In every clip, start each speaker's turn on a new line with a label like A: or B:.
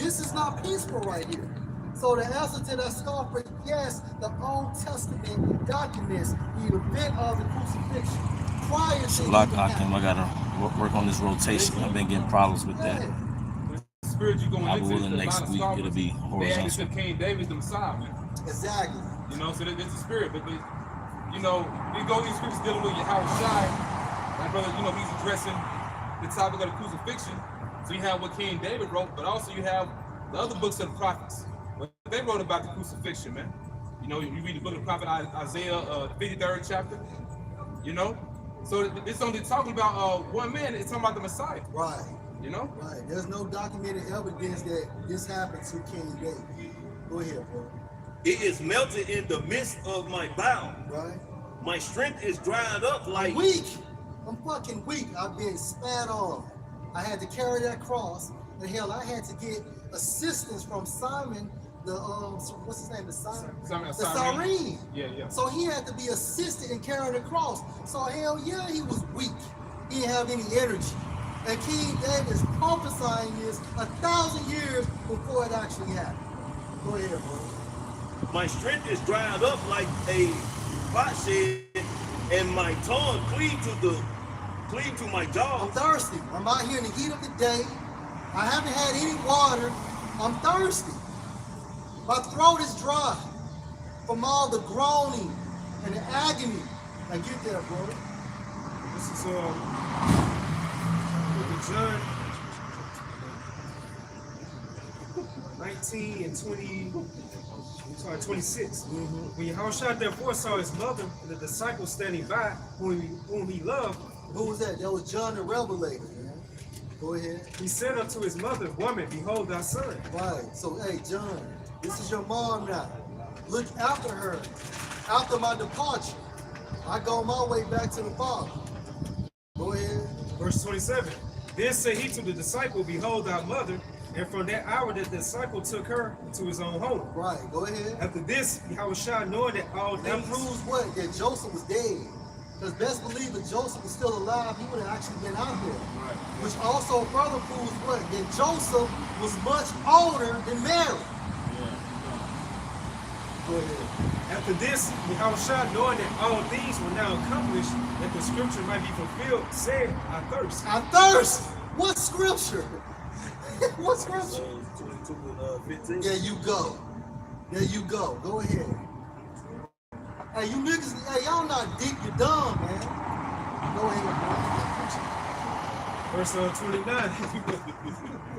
A: this is not peaceful right here. So the answer to that scoffer, yes, the Old Testament documents the event of the crucifixion prior to
B: Block Hakim, I gotta work on this rotation. I've been getting problems with that.
C: The spirit you going
B: I
C: into
B: will
C: is
B: next week. It'll be
C: they actually
B: horizontal.
C: said King David's the Messiah, man.
A: Exactly.
C: You know, so that's the spirit. But you know, we go these scriptures dealing with Yahweh Shai. My brother, you know, he's addressing the topic of the crucifixion. So you have what King David wrote, but also you have the other books of the prophets. What they wrote about the crucifixion, man. You know, you read the book of the prophet Isaiah, 53rd chapter. You know, so it's only talking about one man. It's talking about the Messiah.
A: Right.
C: You know.
A: Right. There's no documented evidence that this happened to King David. Go ahead, bro.
D: It is melted in the midst of my bowels.
A: Right.
D: My strength is dried up like...
A: I'm weak. I'm fucking weak. I've been spat on. I had to carry that cross. And hell, I had to get assistance from Simon, the what's his name? The Cyrene.
C: Yeah.
A: So he had to be assisted in carrying the cross. So hell yeah, he was weak. He didn't have any energy. And King David is prophesying this 1,000 years before it actually happened. Go ahead, bro.
D: My strength is dried up like a potsherd, and my tongue cleave to my jaws.
A: I'm thirsty. I'm out here in the heat of the day. I haven't had any water. I'm thirsty. My throat is dry from all the groaning and the agony. Now get there, bro.
E: This is John 19 and 26. When Yahushua therefore saw his mother and the disciples standing by, whom he loved.
A: Who was that? That was John the Revelator, man. Go ahead.
E: He said unto his mother, Woman, behold thy son.
A: Right. So, hey, John, this is your mom now. Look after her. After my departure, I go my way back to the Father. Go ahead.
E: Verse 27. Then said he to the disciple, Behold thy mother. And from that hour the disciple took her to his own home.
A: Right, go ahead.
E: After this, Yahushua knowing that all
A: that
E: things...
A: proves what? That Joseph was dead. Because best believe if Joseph was still alive, he would have actually been out there.
E: Right.
A: Which also further proves what? That Joseph was much older than Mary. Go ahead.
E: After this, Yahushua knowing that all things were now accomplished, that the scripture might be fulfilled, said, I thirst.
A: I thirst! What scripture? What scripture?
D: 22:15.
A: There you go. There you go. Go ahead. Hey, you niggas, hey, y'all not deep, you're dumb, man. Go ahead,
E: Verse 29.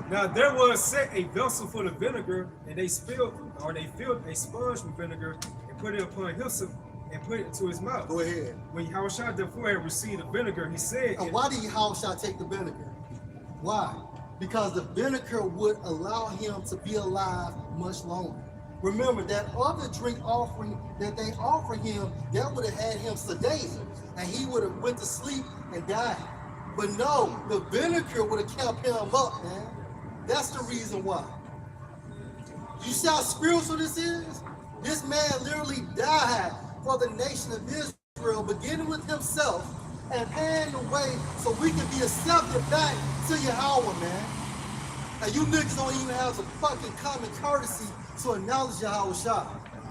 E: Now there was set a vessel full of vinegar, and they filled a sponge with vinegar and put it upon hyssop and put it to his mouth.
A: Go ahead.
E: When Yahushua therefore had received the vinegar, he said...
A: And why did Yahushua take the vinegar? Why? Because the vinegar would allow him to be alive much longer. Remember, that other drink offering that they offered him, that would have had him sedated, and he would have went to sleep and died. But no, the vinegar would have kept him up, man. That's the reason why. You see how spiritual this is? This man literally died for the nation of Israel, beginning with himself and paving the way so we can be accepted back to Yahweh, man. And you niggas don't even have the fucking common courtesy to acknowledge Yahweh Shah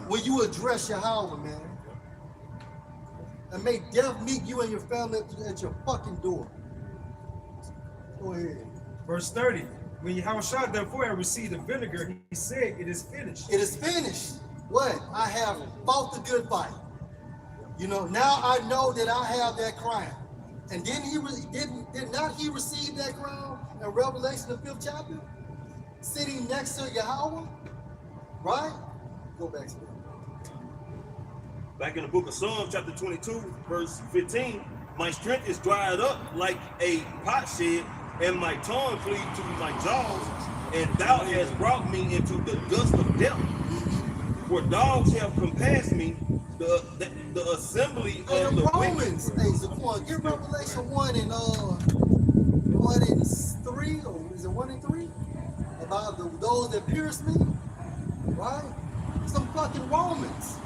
A: when you address Yahweh, man. And may death meet you and your family at your fucking door. Go ahead.
E: Verse 30. When Yahushua therefore had received the vinegar, he said, It is finished.
A: It is finished. What? I have fought the good fight. You know, now I know that I have that crown. And did not he receive that crown in Revelation the 5th chapter? Sitting next to Yahweh? Right? Go back to that.
D: Back in the book of Psalms, chapter 22, verse 15, my strength is dried up like a potsherd, and my tongue cleaved to my jaws, and thou hast brought me into the dust of death. For dogs have compassed me, the assembly of the
A: Romans. Hey, Zaquan, get Revelation 1 and 3, or is it 1 and 3? About those that pierced me, right? Some fucking Romans.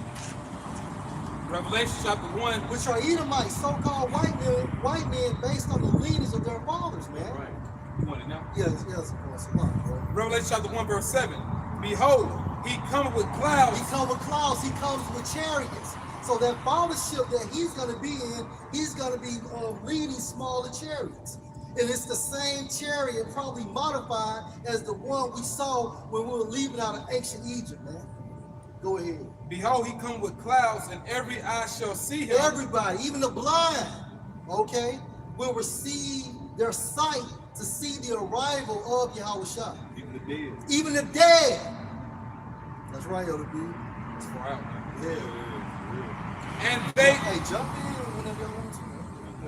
C: Revelation chapter 1.
A: Which are Edomites, so-called white men based on the lineage of their fathers, man.
C: Right. You want it now?
A: Yes, of course. Come on, bro.
C: Revelation chapter 1, verse 7. Behold, he cometh with clouds.
A: He comes with clouds. He comes with chariots. So that fellowship that he's going to be in, he's going to be leading smaller chariots. And it's the same chariot, probably modified as the one we saw when we were leaving out of ancient Egypt, man. Go ahead.
C: Behold, he cometh with clouds, and every eye shall see him.
A: Everybody, even the blind, okay, will receive their sight to see the arrival of Yahushua.
D: Even the dead.
A: Even the dead. That's right, Elder B.
C: It's far out, man.
A: Yeah.
C: And they
A: Hey, jump in whenever y'all want to.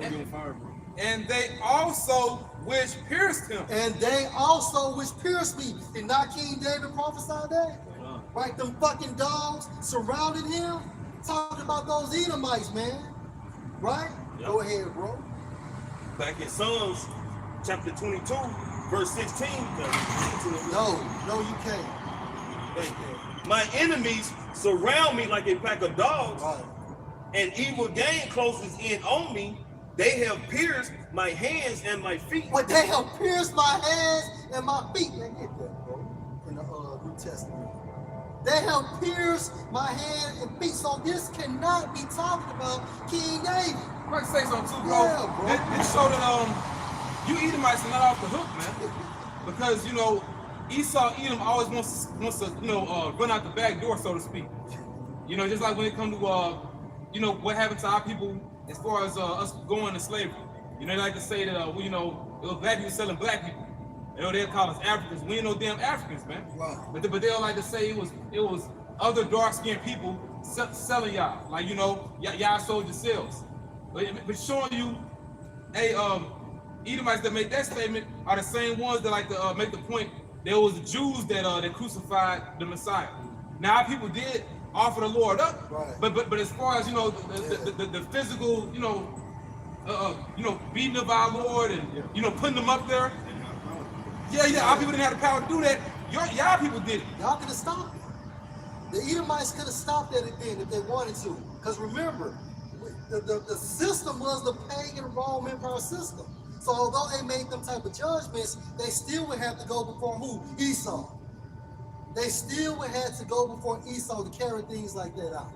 D: Don't get on fire, bro.
C: and they also which pierced him.
A: And they also which pierced me. Did not King David prophesy that? Right, them fucking dogs surrounded him. Talking about those Edomites, man. Right?
D: Yep.
A: Go ahead, bro.
D: Back in Psalms chapter 22, verse 16.
A: No, you can't.
D: My enemies surround me like a pack of dogs,
A: Right.
D: and evil gain closes in on me. They have pierced my hands and my feet.
A: But they have pierced my hands and my feet. Man, get that, bro. In the New Testament. They have pierced my hand and feet. So this cannot be talking about King David.
C: I might say something too, bro.
A: Yeah, bro.
C: It showed that you Edomites are not off the hook, man. Because Esau Edom always wants to run out the back door, so to speak. Just like when it comes to what happened to our people as far as us going to slavery. They like to say that it was black people selling black people. They'll call us Africans. We ain't no damn Africans, man.
A: Wow.
C: But they'll like to say it was other dark-skinned people selling y'all. Like y'all sold yourselves. But showing you, hey, Edomites that make that statement are the same ones that like to make the point there was the Jews that crucified the Messiah. Now people did offer the Lord up,
A: Right.
C: but as far as the physical, beating of our Lord and putting them up there. Yeah, our people didn't have the power to do that. Y'all people did it.
A: Y'all could have stopped it. The Edomites could have stopped that event if they wanted to. Because remember, the system was the pagan Roman Empire system. So although they made them type of judgments, they still would have to go before who? Esau. They still would have to go before Esau to carry things like that out.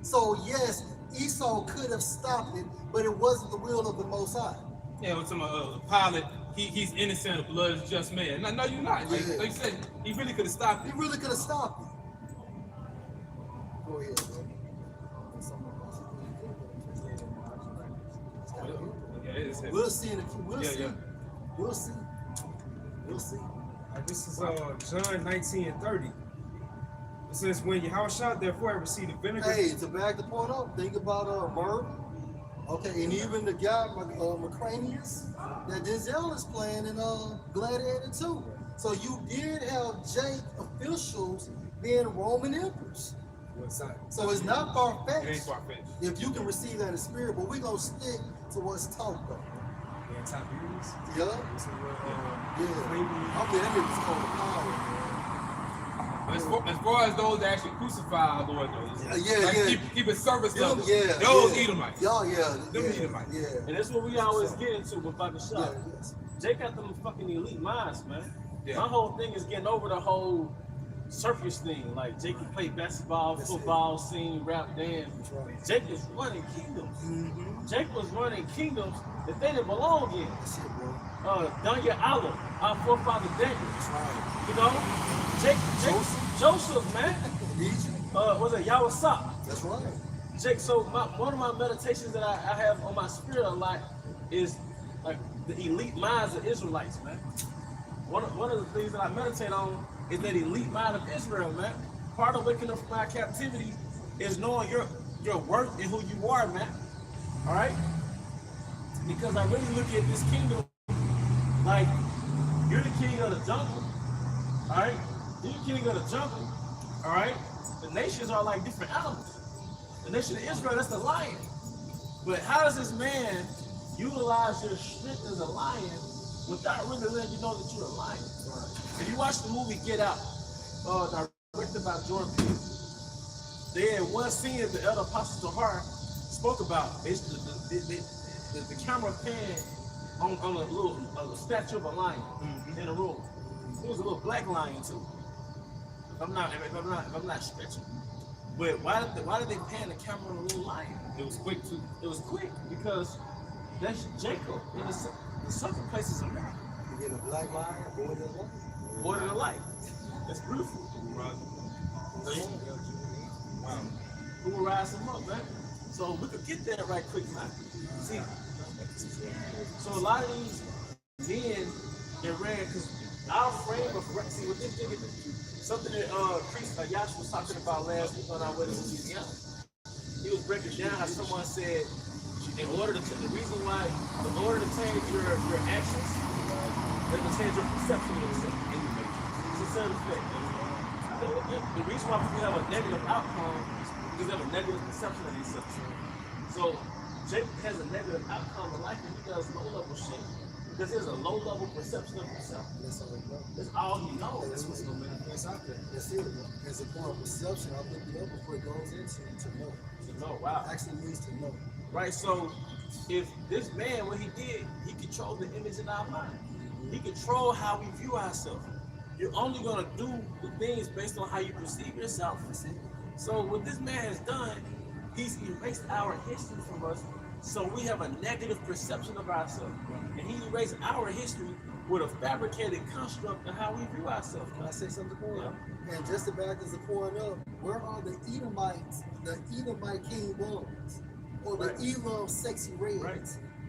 A: So yes, Esau could have stopped it, but it wasn't the will of the Most High.
C: Yeah, with some Pilate, he's innocent of blood is just man. No, you're not. Like you said, he really could have stopped it.
A: He really could have stopped it. Go ahead, man. We'll see in a few. We'll see.
E: This is John 19:30. It says, when Yahushua therefore received the vinegar.
A: Hey, to back the point up, think about Bird. Okay, and even the guy Macranius that Denzel is playing in Gladiator 2. So you did have Jake officials being Roman emperors. So it's not far-fetched.
C: It ain't far-fetched.
A: If you can receive that in spirit, but we're gonna stick to what's taught though.
E: Tiberius.
A: Yeah.
E: Yeah.
A: I mean, that nigga's called power, man.
C: As far as those that actually crucify our Lord, keep it service level. Those Edomites.
A: Them
C: Edomites.
A: Yeah.
F: And that's what we always get into with fucking shot.
A: Yes.
F: Jake got them fucking elite minds, man.
C: Yeah.
F: My whole thing is getting over the whole surface thing. Like Jake can play basketball, football, sing, rap, dance.
A: Right.
F: Jake is running kingdoms.
A: Mm-hmm.
F: Jake was running kingdoms that they didn't belong in.
A: That's it, bro.
F: Danya Allah, our forefather Daniel.
A: That's right.
F: Joseph, man.
A: Egypt.
F: Was it Yawasap?
A: That's right.
F: Jake, so one of my meditations that I have on my spirit a lot is like the elite minds of Israelites, man. One of the things that I meditate on is that elite mind of Israel, man. Part of waking up from my captivity is knowing your worth and who you are, man. All right? Because I really look at this kingdom like you're the king of the jungle. All right? You're the king of the jungle. All right? The nations are like different animals. The nation of Israel, that's the lion. But how does this man utilize your strength as a lion without really letting you know that you're a lion? If you watch the movie Get Out, directed by Jordan Peele, they had one scene that the elder Apostle Tahar spoke about. It's the camera pan on a statue of a lion in a room. It was a little black lion too. If I'm not stretching. But why did they pan the camera on a little lion?
C: It was quick too.
F: It was quick because that's Jacob. And the second place is America.
A: You get a black lion, boy, there's one.
F: Born in the light. That's beautiful.
C: Right. Wow.
F: Who will rise him up, man? So we could get there right quick, man. See, so a lot of these men in red, because our frame of see what this thing is, something that priest Yash was talking about last week on our wedding in Louisiana. He was breaking down how someone said, in order to the reason why, in order to change your actions, they can change your perception of yourself. It's a certain effect. The reason why people have a negative outcome is because they have a negative perception of themselves. So Jacob has a negative outcome in life and he does low level shit because he has a low level perception of himself. That's all he knows.
A: That's what's going to manifest out there. That's it. As a form of perception, I'll look it up before it goes into to know.
F: To know, wow.
A: It actually means to know.
F: Right, so if this man, what he did, he controlled the image in our mind. He controlled how we view ourselves. You're only going to do the things based on how you perceive yourself. So what this man has done, he's erased our history from us, so we have a negative perception of ourselves. And he erased our history with a fabricated construct of how we view ourselves.
A: Can I say something more? Yeah. And just to back as a point up, where are the Edomites, the Edomite king ones, or the Elam sexy reds?
F: Right.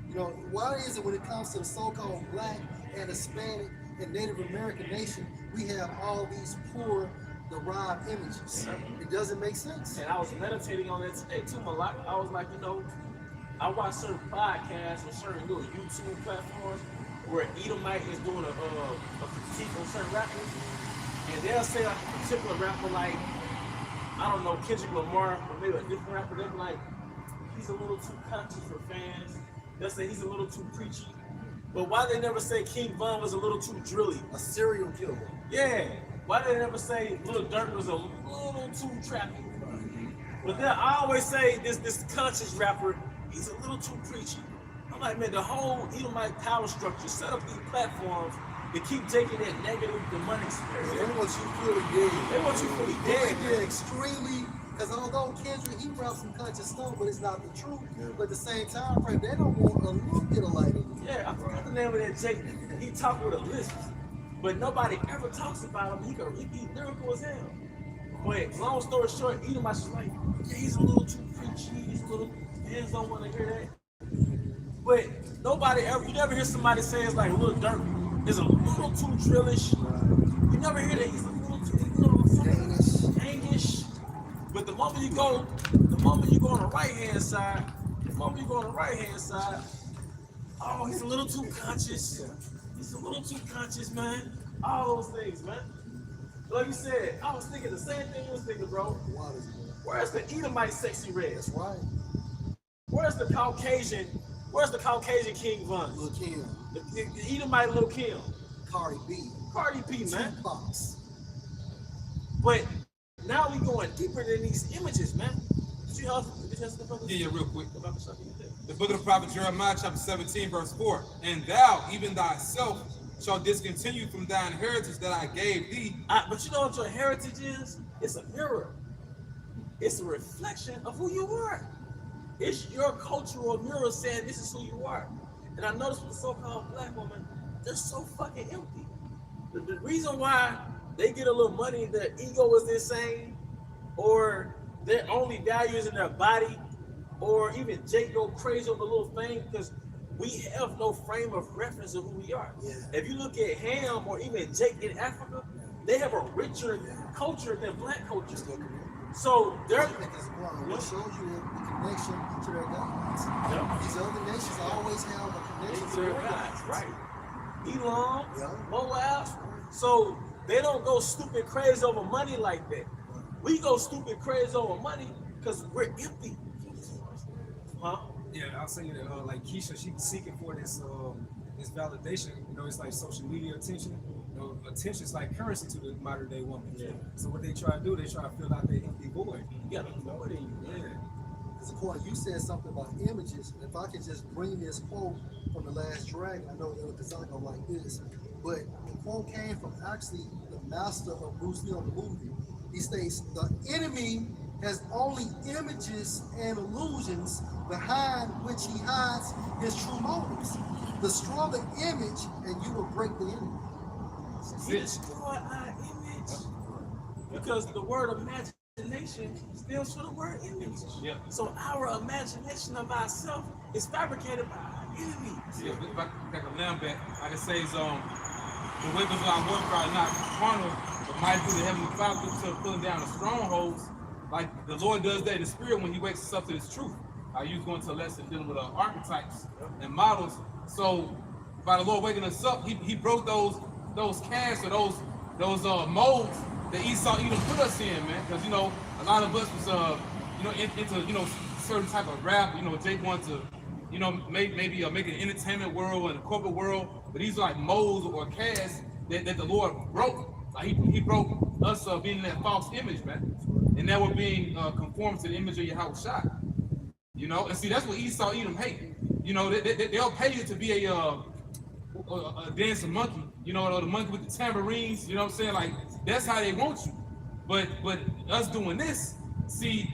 A: You know, why is it when it comes to the so-called black and Hispanic and Native American nation, we have all these poor derived images? It doesn't make sense.
F: And I was meditating on that today too, Malak. I was like, you know, I watch certain podcasts or certain little YouTube platforms where Edomite is doing a critique on certain rappers, and they'll say like a particular rapper, like, I don't know, Kendrick Lamar, or maybe a different rapper, they're like, he's a little too conscious for fans. They'll say he's a little too preachy. But why they never say King Von was a little too drilly?
A: A serial killer.
F: Yeah. Why they never say Lil Durk was a little too trappy? But then I always say this conscious rapper, he's a little too preachy. I'm like, man, the whole Edomite power structure set up these platforms to keep taking that negative demonic spirit.
A: They want you fully dead.
F: They want you fully dead,
A: They're
F: man.
A: extremely, because although Kendrick, he raps some conscious stuff, but it's not the truth. But at the same time frame, they don't want a little bit of light in it.
F: Yeah, I forgot the name of that Jake. He talked with a lisp, but nobody ever talks about him. He be lyrical as hell. But long story short, Edomites was like, yeah, he's a little too preachy. He's a little, fans don't want to hear that. But nobody ever, you never hear somebody say it's like Lil Durk is a little too drillish. You never hear that he's a little gangish. But the moment you go on the right hand side, oh, he's a little too conscious. He's a little too conscious, man. All those things, man. Like you said, I was thinking the same thing you was thinking, bro. Where's the Edomite sexy red?
A: That's right.
F: Where's the Caucasian King Von?
A: Lil Kim.
F: The Edomite Lil Kim.
A: Cardi B.
F: Cardi B, man.
A: Box.
F: But now we going deeper than these images, man. Did you have
C: Yeah, real quick.
F: about the stuff you did?
C: The book of the prophet Jeremiah, chapter 17, verse 4. And thou, even thyself, shall discontinue from thine heritage that I gave thee.
F: But you know what your heritage is? It's a mirror. It's a reflection of who you are. It's your cultural mirror saying this is who you are. And I noticed with the so-called black woman, they're so fucking empty. The reason why they get a little money, their ego is insane, or their only value is in their body, or even Jake go crazy on the little thing, because we have no frame of reference of who we are.
A: Yeah.
F: If you look at Ham or even Jake in Africa, they have a richer culture than black culture. So they're
A: What shows you the connection to their gods. These other nations always have a connection to their gods.
F: right. Elam,
A: Yeah.
F: Moab. So they don't go stupid crazy over money like that. We go stupid crazy over money because we're empty. Huh?
E: Yeah, I was saying that like Keisha, she was seeking for this validation. You know, it's like social media attention. You know, attention is like currency to the modern day woman.
F: Yeah.
E: So what they try to do, they try to fill out their empty void.
F: You got to know it in you.
E: Yeah.
A: Because according, you said something about images, and if I can just bring this quote from The Last Dragon, I know El Kazako like this, but the quote came from actually the master of Bruce Lee on the movie. He states, the enemy has only images and illusions behind which he hides his true motives. The stronger image, and you will break the enemy.
F: He destroyed our image. Because the word imagination stems from the word image.
C: Yeah.
F: So our imagination of ourselves is fabricated by our enemies.
C: Yeah, if I can lamb back, I can say is the weapons of our warfare are not carnal, but mighty through the heavenly Father to pulling down the strongholds. Like the Lord does that in the spirit when He wakes us up to His truth. I used going to a lesson dealing with archetypes and models. So by the Lord waking us up, He broke those casts or those molds that Esau even put us in, man. Because a lot of us was into certain type of rap. Jake wanted to maybe make an entertainment world and a corporate world, but these are like molds or casts that the Lord broke. Like he broke us being in that false image, man, and that we're being conformed to the image of Yahweh Shai. And see, that's what Esau Edom hate. They'll pay you to be a dancing monkey, or the monkey with the tambourines. You know what I'm saying? Like that's how they want you. But us doing this, see,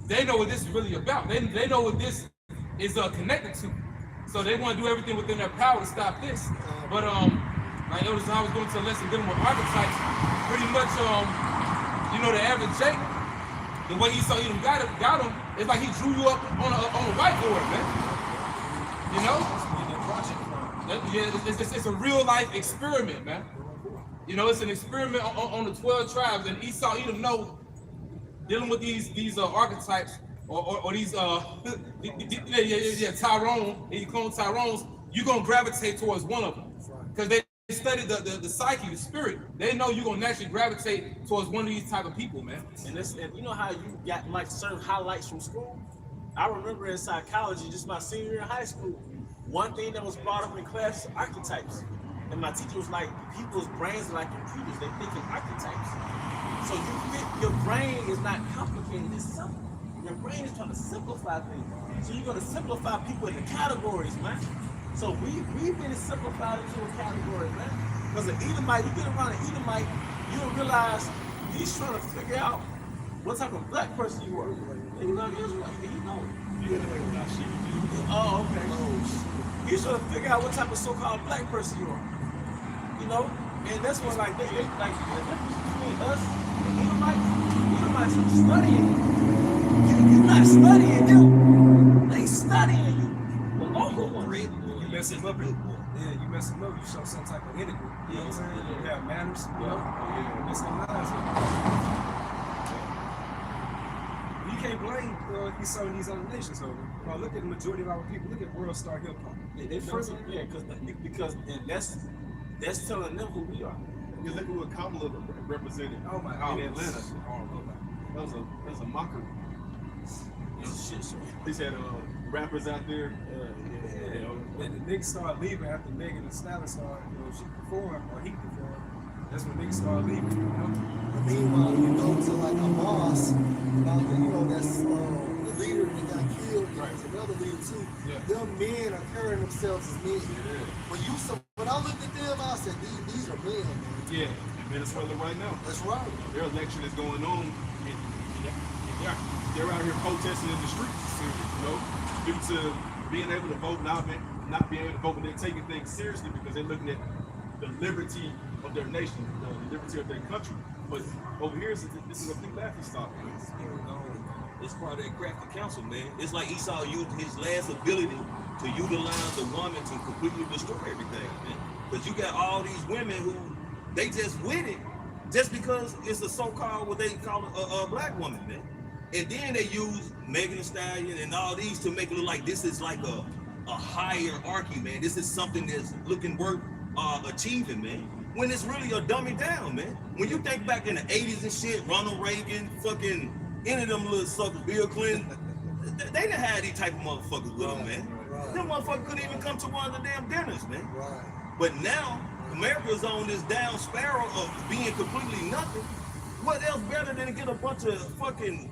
C: they know what this is really about. They know what this is connected to. So they want to do everything within their power to stop this. But like I was going to a lesson dealing with archetypes. Pretty much, the average Jake, the way Esau Edom got him, it's like he drew you up on a whiteboard, man. It's a real life experiment, man. It's an experiment on the 12 tribes, and Esau Edom know dealing with these archetypes or these Tyrone, you clone Tyrones, you're gonna gravitate towards one of them because they studied the psyche, the spirit. They know you're gonna naturally gravitate towards one of these type of people, man.
F: And you know how you got like certain highlights from school? I remember in psychology, just my senior year in high school, one thing that was brought up in class is archetypes. And my teacher was like, people's brains are like computers, they think in archetypes. So your brain is not complicated, it's simple. Your brain is trying to simplify things. So you're gonna simplify people into categories, man. So we've been simplified into a category, man. Because an Edomite, you get around an Edomite, you'll realize he's trying to figure out what type of black person you are. And you know Oh, okay. He's trying to figure out what type of so-called black person you are. And that's what like the difference between us and Edomites are studying. You're not studying them. They studying you. The local ones.
E: You mess him up, you mess him up, you show some type of etiquette. You know what I'm saying? You have manners, you miss some lines. You can't blame Esau and these other nations over. Look at the majority of our people. Look at World Star Hip Hop.
F: They first, because that's telling them who we are.
G: You look at what Kamala represented in Atlanta. That was a mockery. They had rappers out there.
E: When the niggas started leaving after Megan Thee Stallion started, she performed or he performed. That's when niggas started leaving.
A: But meanwhile, you go to like a boss, that's the leader that got killed. There's another leader too.
C: Yeah.
A: Them men are carrying themselves as men. When I looked at them, I said, these are men.
G: Yeah, in Venezuela right now.
A: That's right.
G: Their election is going on, and they're out here protesting in the streets, due to being able to vote, not being able to vote, but they're taking things seriously because they're looking at the liberty of their nation, the liberty of their country. But over here, this is a big laughing stock.
D: It's part of that crafty counsel, man. It's like Esau used his last ability to utilize the woman to completely destroy everything, man. Because you got all these women who, they just with it, just because it's a so-called, what they call a black woman, man. And then they use Megan Thee Stallion and all these to make it look like this is like a hierarchy, man. This is something that's looking worth achieving, man. When it's really a dummy down, man. When you think back in the 80s and shit, Ronald Reagan, fucking any of them little suckers, Bill Clinton, they didn't have these type of motherfuckers with them, man.
A: Right.
D: Them motherfuckers couldn't even come to one of the damn dinners, man.
A: Right.
D: But now, America's on this down spiral of being completely nothing. What else better than to get a bunch of fucking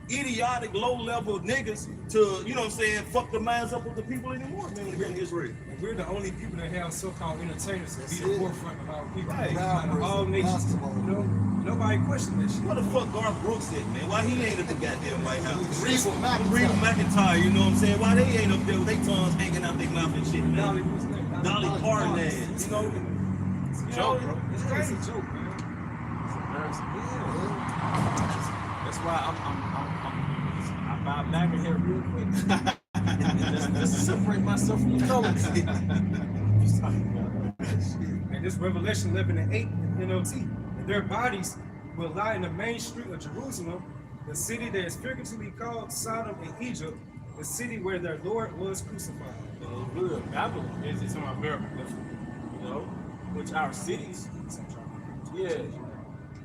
D: idiotic, low-level niggas to, you know what I'm saying, fuck the minds up with the people anymore, man, when it comes to Israel.
E: And we're the only people that have so-called entertainers to be
A: That's
E: the
A: it.
E: forefront of our people.
D: Right.
E: Out of all nations,
A: Basketball.
E: you know, nobody question that shit.
D: What the fuck Garth Brooks at, man? Why he ain't at the goddamn White House?
A: Reba McEntire.
D: Reba McEntire, you know what I'm saying? Why they ain't up there with their tongues hanging out their mouth and shit,
E: Dolly,
D: man?
E: what's that?
D: Dolly Parton ass, you know?
C: Joke, bro.
E: It's crazy. It's a joke, man.
F: It's embarrassing. That's why I bow back in here real quick. just to separate myself from the colors.
E: And this Revelation 11 and 8 in NLT. And their bodies will lie in the main street of Jerusalem, the city that is figuratively called Sodom and Egypt, the city where their Lord was crucified.
F: Real Babylon is it's on America, you know, which our cities, yeah,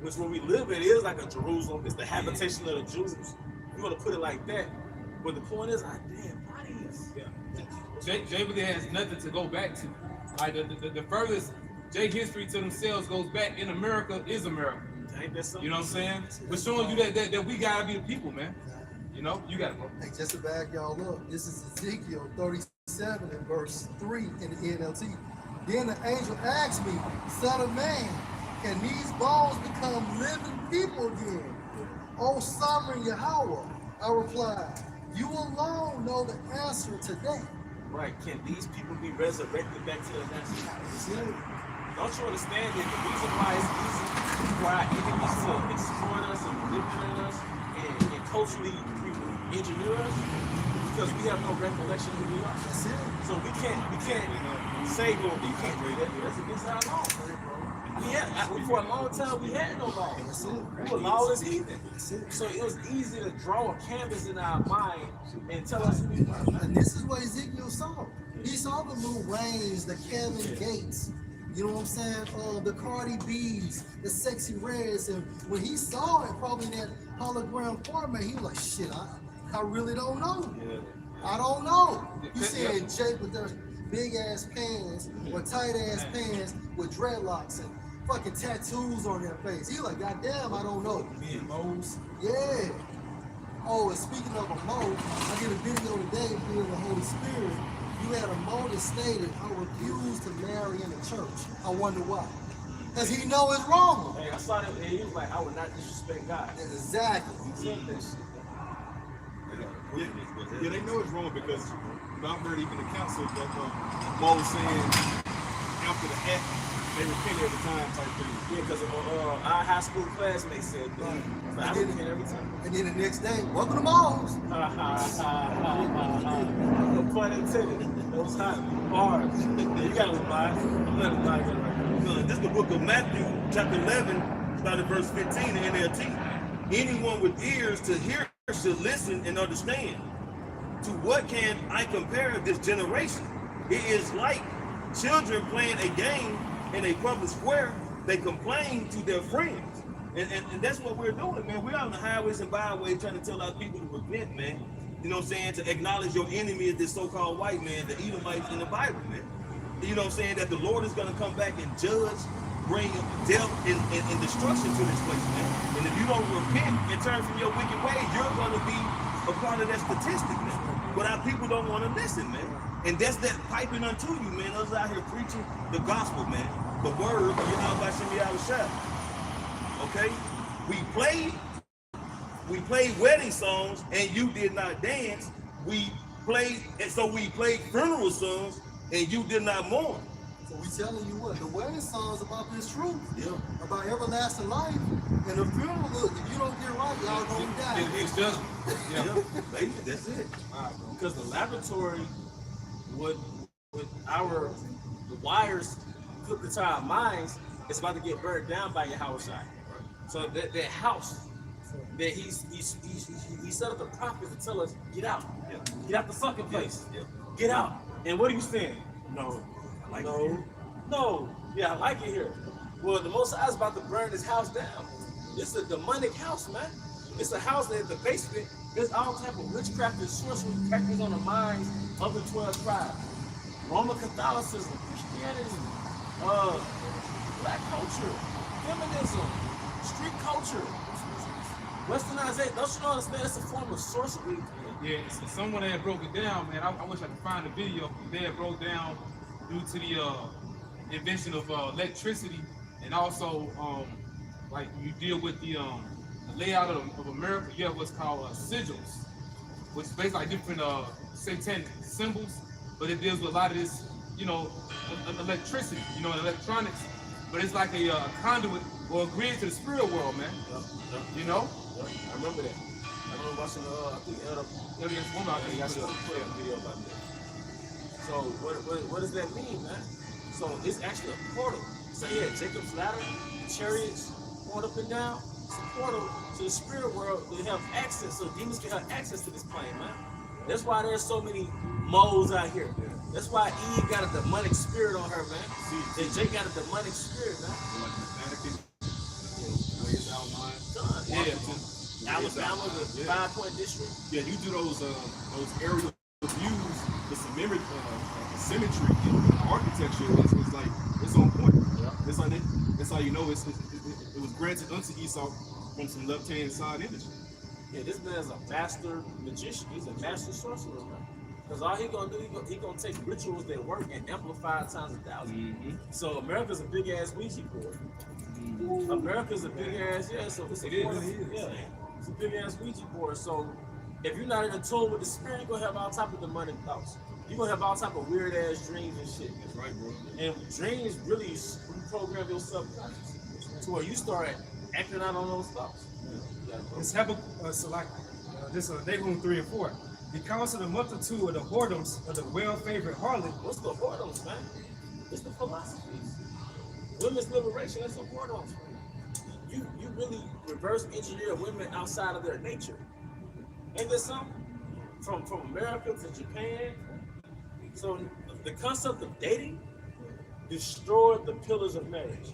F: which when we live it is like a Jerusalem. It's the habitation of the Jews. You want to put it like that, but the point is, our dead bodies. Yeah.
C: Jay really has nothing to go back to. Like the furthest Jay history to themselves goes back in America is America.
F: Ain't that something?
C: You know what I'm saying? We're showing you that we gotta be the people, man. You know, you gotta go.
A: Hey, just to back y'all up, this is Ezekiel 37 and verse 3 in the NLT. Then the angel asked me, Son of man, can these bones become living people again? O sovereign Yahweh, I replied, you alone know the answer to that.
F: Right? Can these people be resurrected back to the natural house? Don't you understand that the reason why it's easy for our enemies to exploit us and manipulate us and culturally engineer us? Because we have no recollection of who we are.
A: That's it.
F: So we can't say, well, you can't do that. That's against our law. For a long time, we had no law.
A: That's it.
F: We were lawless heathen. So it was easy to draw a canvas in our mind and tell us who we were.
A: And this is what Ezekiel saw. He saw the Lil Waynes, the Kevin Gates, you know what I'm saying? The Cardi B's, the Sexy Reds. And when he saw it, probably in that hologram format, he was like, shit, I really don't know. I don't know. You seeing Jake with their big ass pants or tight ass pants with dreadlocks and fucking tattoos on their face. He like, goddamn, I don't know.
E: Me and Mose.
A: Yeah. Oh, and speaking of a Mo, I did a video today feeling the Holy Spirit. You had a Mo that stated, I refuse to marry in the church. I wonder why. Because he know it's wrong.
F: Hey, I saw that and he was like, I would not disrespect God.
A: Exactly.
F: He said that shit.
G: Yeah, they know it's wrong because I've heard even the council that Moses saying after the act, they repent every time type thing.
F: Yeah, because our high school classmates said that.
A: Right.
F: I repent every time.
A: And then the next day, welcome to Mo's.
F: No pun intended. Those hot bars. You gotta lie. I'm not lying right.
D: This is the book of Matthew, chapter 11, starting verse 15 in NLT. Anyone with ears to hear should listen and understand. To what can I compare this generation? It is like children playing a game in a public square. They complain to their friends. And that's what we're doing, man. We're out on the highways and byways trying to tell our people to repent, man. You know what I'm saying? To acknowledge your enemy is this so-called white man, the Edomites in the Bible, man. You know what I'm saying? That the Lord is going to come back and judge, bring death and destruction to this place, man. And if you don't repent and turn from your wicked ways, you're going to be a part of that statistic, man. But our people don't want to listen, man. And that's that piping unto you, man. Us out here preaching the gospel, man. The word of Yahweh Shem Yahushua. Okay? We played wedding songs and you did not dance. We played funeral songs and you did not mourn.
A: So we telling you what, the wedding song's about this truth.
D: Yeah.
A: About everlasting life. And the funeral, look, if you don't get right, y'all gonna die.
C: It's just
D: Yeah, baby, that's it.
F: Because the laboratory would the wires hooked into our minds, it's about to get burned down by Yahushua. So that house that he set up the prophets to tell us, get out.
D: Yeah.
F: Get out the fucking place.
D: Yeah.
F: Get out. And what are you saying? No.
D: I like
F: No.
D: it here.
F: No. Yeah, I like it here. Well, the Most High is about to burn this house down. It's a demonic house, man. It's a house that in the basement, there's all type of witchcraft and sorcery practiced on the minds of the 12 tribes. Roman Catholicism, Christianity, black culture, feminism, street culture. Westernization, don't you know understand it's a form of sorcery?
C: Yeah, so someone had broke it down, man. I wish I could find the video. They had broke down due to the invention of electricity, and also like you deal with the layout of America. You have what's called sigils, which is basically like different satanic symbols, but it deals with a lot of this, you know, electricity, you know, electronics. But it's like a conduit or a grid to the spirit world, man. You know?
F: I remember that. I remember watching I think
C: Aliens Woman, I think
F: got
C: that's
F: a video about that. So what does that mean, man? So it's actually a portal. So yeah, Jacob's ladder, chariots going up and down. It's a portal to the spirit world. They have access, so demons can have access to this plane, man. That's why there's so many moles out here. That's why Eve got a demonic spirit on her, man. And Jake got a demonic spirit, man.
G: Like the Vatican, the way it's outlined.
C: Yeah.
F: Alabama, the 5-point district.
G: Yeah, you do those aerial views, the symmetry in the architecture is like it's on point. Yeah. It's like that's how you know it was granted unto Esau from some left-hand side energy.
F: Yeah, this man's a master magician. He's a master sorcerer, man. Because all he gonna do, he gonna take rituals that work and amplify it times 1,000.
G: Mm-hmm.
F: So America's a big ass Ouija board.
G: Mm-hmm.
F: America's a big ass, yeah. So it's a board, yeah. It's a big ass Ouija board. So if you're not in tune with the spirit, you're gonna have all type of demonic thoughts. You're gonna have all type of weird ass dreams and shit.
G: That's right, bro.
F: And dreams really reprogram your subconscious to where you start acting out on those thoughts. Yeah.
E: It's this Nahum 3 and 4. Because of the multitude of the whoredoms of the well-favored harlot.
F: What's the whoredoms, man? It's the philosophies. Women's liberation, that's the whoredoms. You really reverse engineer women outside of their nature. Ain't there something? From America to Japan. So the concept of dating destroyed the pillars of marriage.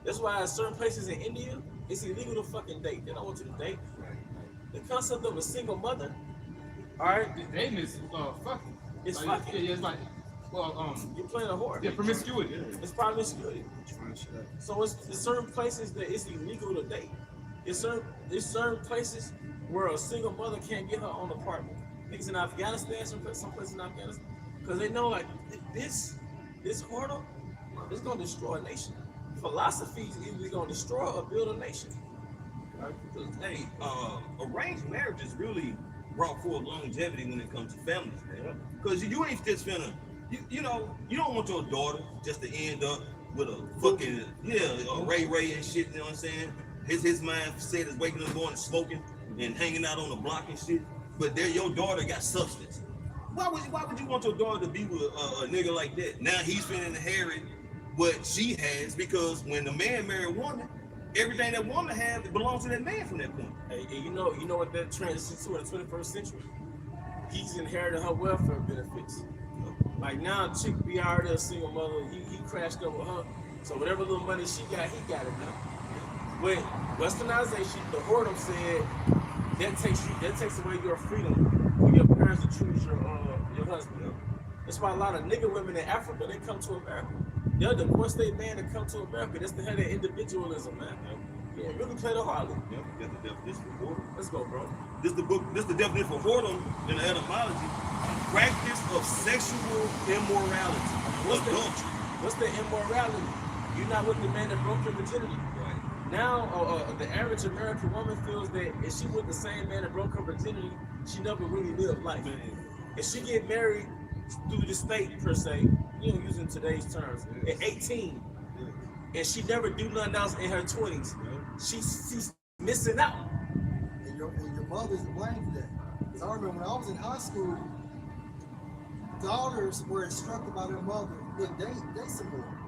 F: That's why in certain places in India, it's illegal to fucking date. They don't want you to date. The concept of a single mother, all right,
C: The dating is fucking.
F: it's
C: Like,
F: fucking.
C: yeah, it's like, well,
F: You're playing a whore.
C: yeah, promiscuity.
F: It's promiscuity. So it's certain places that it's illegal to date. There's certain places where a single mother can't get her own apartment. Niggas in Afghanistan, some places in Afghanistan, because they know like this whoredom is gonna destroy a nation. Philosophy is either gonna destroy or build a nation.
D: Hey, arranged marriages really brought forth longevity when it comes to families, man. Because you ain't just finna, you know, you don't want your daughter just to end up with a fucking, a Ray and shit, you know what I'm saying? His mind said is waking up going and smoking and hanging out on the block and shit. But your daughter got substance. Why would you want your daughter to be with a nigga like that? Now he's finna inherit what she has, because when the man marry a woman, everything that woman has belongs to that man from that point.
F: Hey, you know what that transitions to in the 21st century? He's inherited her welfare benefits. Like now, chick be already a single mother. He crashed up with her, so whatever little money she got, he got it now. With westernization, the whoredom said that takes away your freedom for your parents to choose your husband. That's why a lot of nigga women in Africa, they come to America. They'll divorce their man and come to America. That's the head of individualism, man. Yeah, really play the harlot.
D: Yep, that's the definition for whoredom.
F: Let's go, bro.
D: This the definition for whoredom in the etymology. Practice of sexual immorality.
F: What's the immorality? You're not with the man that broke your virginity.
D: Right.
F: Now, the average American woman feels that if she with the same man that broke her virginity, she never really lived life.
D: Man.
F: If she get married through the state, per se, using today's terms, at 18, and she never do nothing else in her 20s, she's missing out.
A: And your mother's to blame for that. Because I remember when I was in high school, daughters were instructed by their mother to date some more.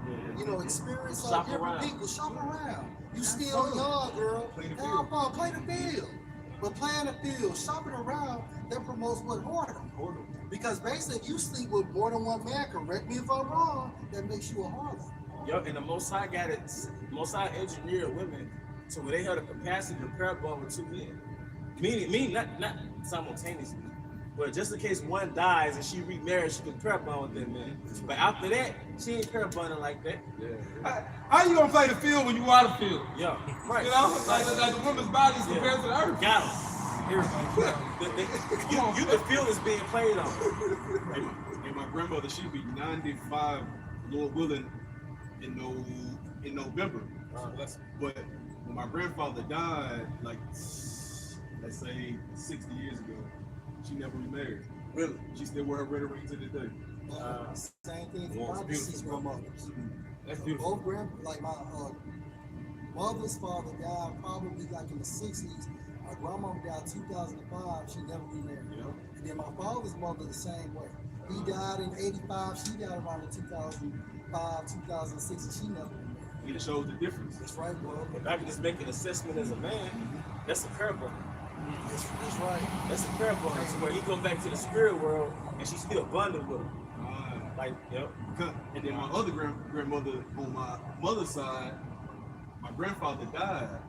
A: Experience
F: Shop
A: different
F: around.
A: people, shop around. You still young, girl. Play the field. But playing the field, shopping around, that promotes what whoredom. Because basically, if you sleep with more than one man, correct me if I'm wrong, that makes you a harlot.
F: Yo, and the Most High got it. Most High engineered women to where they had a capacity to pair bond with two men. Meaning not simultaneously, But just in case one dies and she remarries, she can pair bond with that man. But after that, she ain't pair bonding like that.
C: How you gonna play the field when you out of field?
F: Yeah, right.
C: You know, like the woman's body is compared to the earth.
F: Got him. You the field is being played on.
G: And my grandmother, she'd be 95, Lord willing, in November. But when my grandfather died, like let's say 60 years ago, she never remarried.
F: Really?
G: She still wear her red ring to this day.
A: Same thing for my deceased grandmothers.
C: That's beautiful.
A: Both like my mother's father died probably like in the 60s. My grandmama died 2005. She never remarried.
G: Yeah.
A: And then my father's mother the same way. He died in 85. She died around in 2005, 2006, and she never remarried.
G: It shows the difference.
A: That's right, bro.
F: If I can just make an assessment as a man, that's a pair bond.
A: That's right.
F: That's a pair bond. So when he go back to the spirit world and she's still bonded with him. Like, yep.
G: And then my other grandmother on my mother's side, my grandfather died,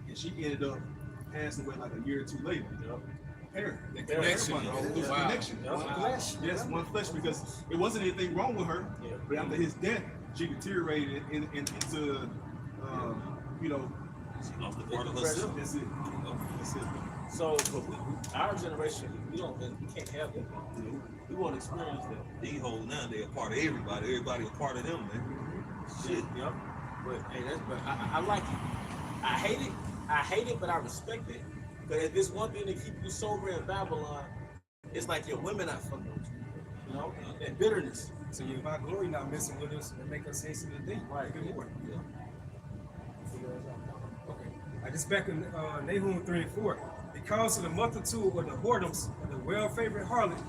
G: and she ended up passing away like a year or two later.
F: Yep.
C: The connection.
G: This
C: Wow.
G: connection.
F: Yep.
A: One flesh.
G: Yes, one flesh, because it wasn't anything wrong with her.
F: Yeah.
G: But after his death, she deteriorated into, you know,
D: She lost the part of herself.
G: that's it. That's it.
F: So, but our generation, we can't have that. We want to experience that.
D: These hoes now, they're a part of everybody. Everybody a part of them, man. Shit.
F: Yep. But hey, I like it. I hate it, but I respect it. But if there's one thing to keep you sober in Babylon, it's like your women not fucking with you. You know, that bitterness.
E: So you my glory not messing with us and make us hasten the day.
F: Right.
E: Good Lord.
F: Yeah.
E: Okay. I just back in Nahum 3 and 4. Because of the multitude of the whoredoms of the well-favored harlot,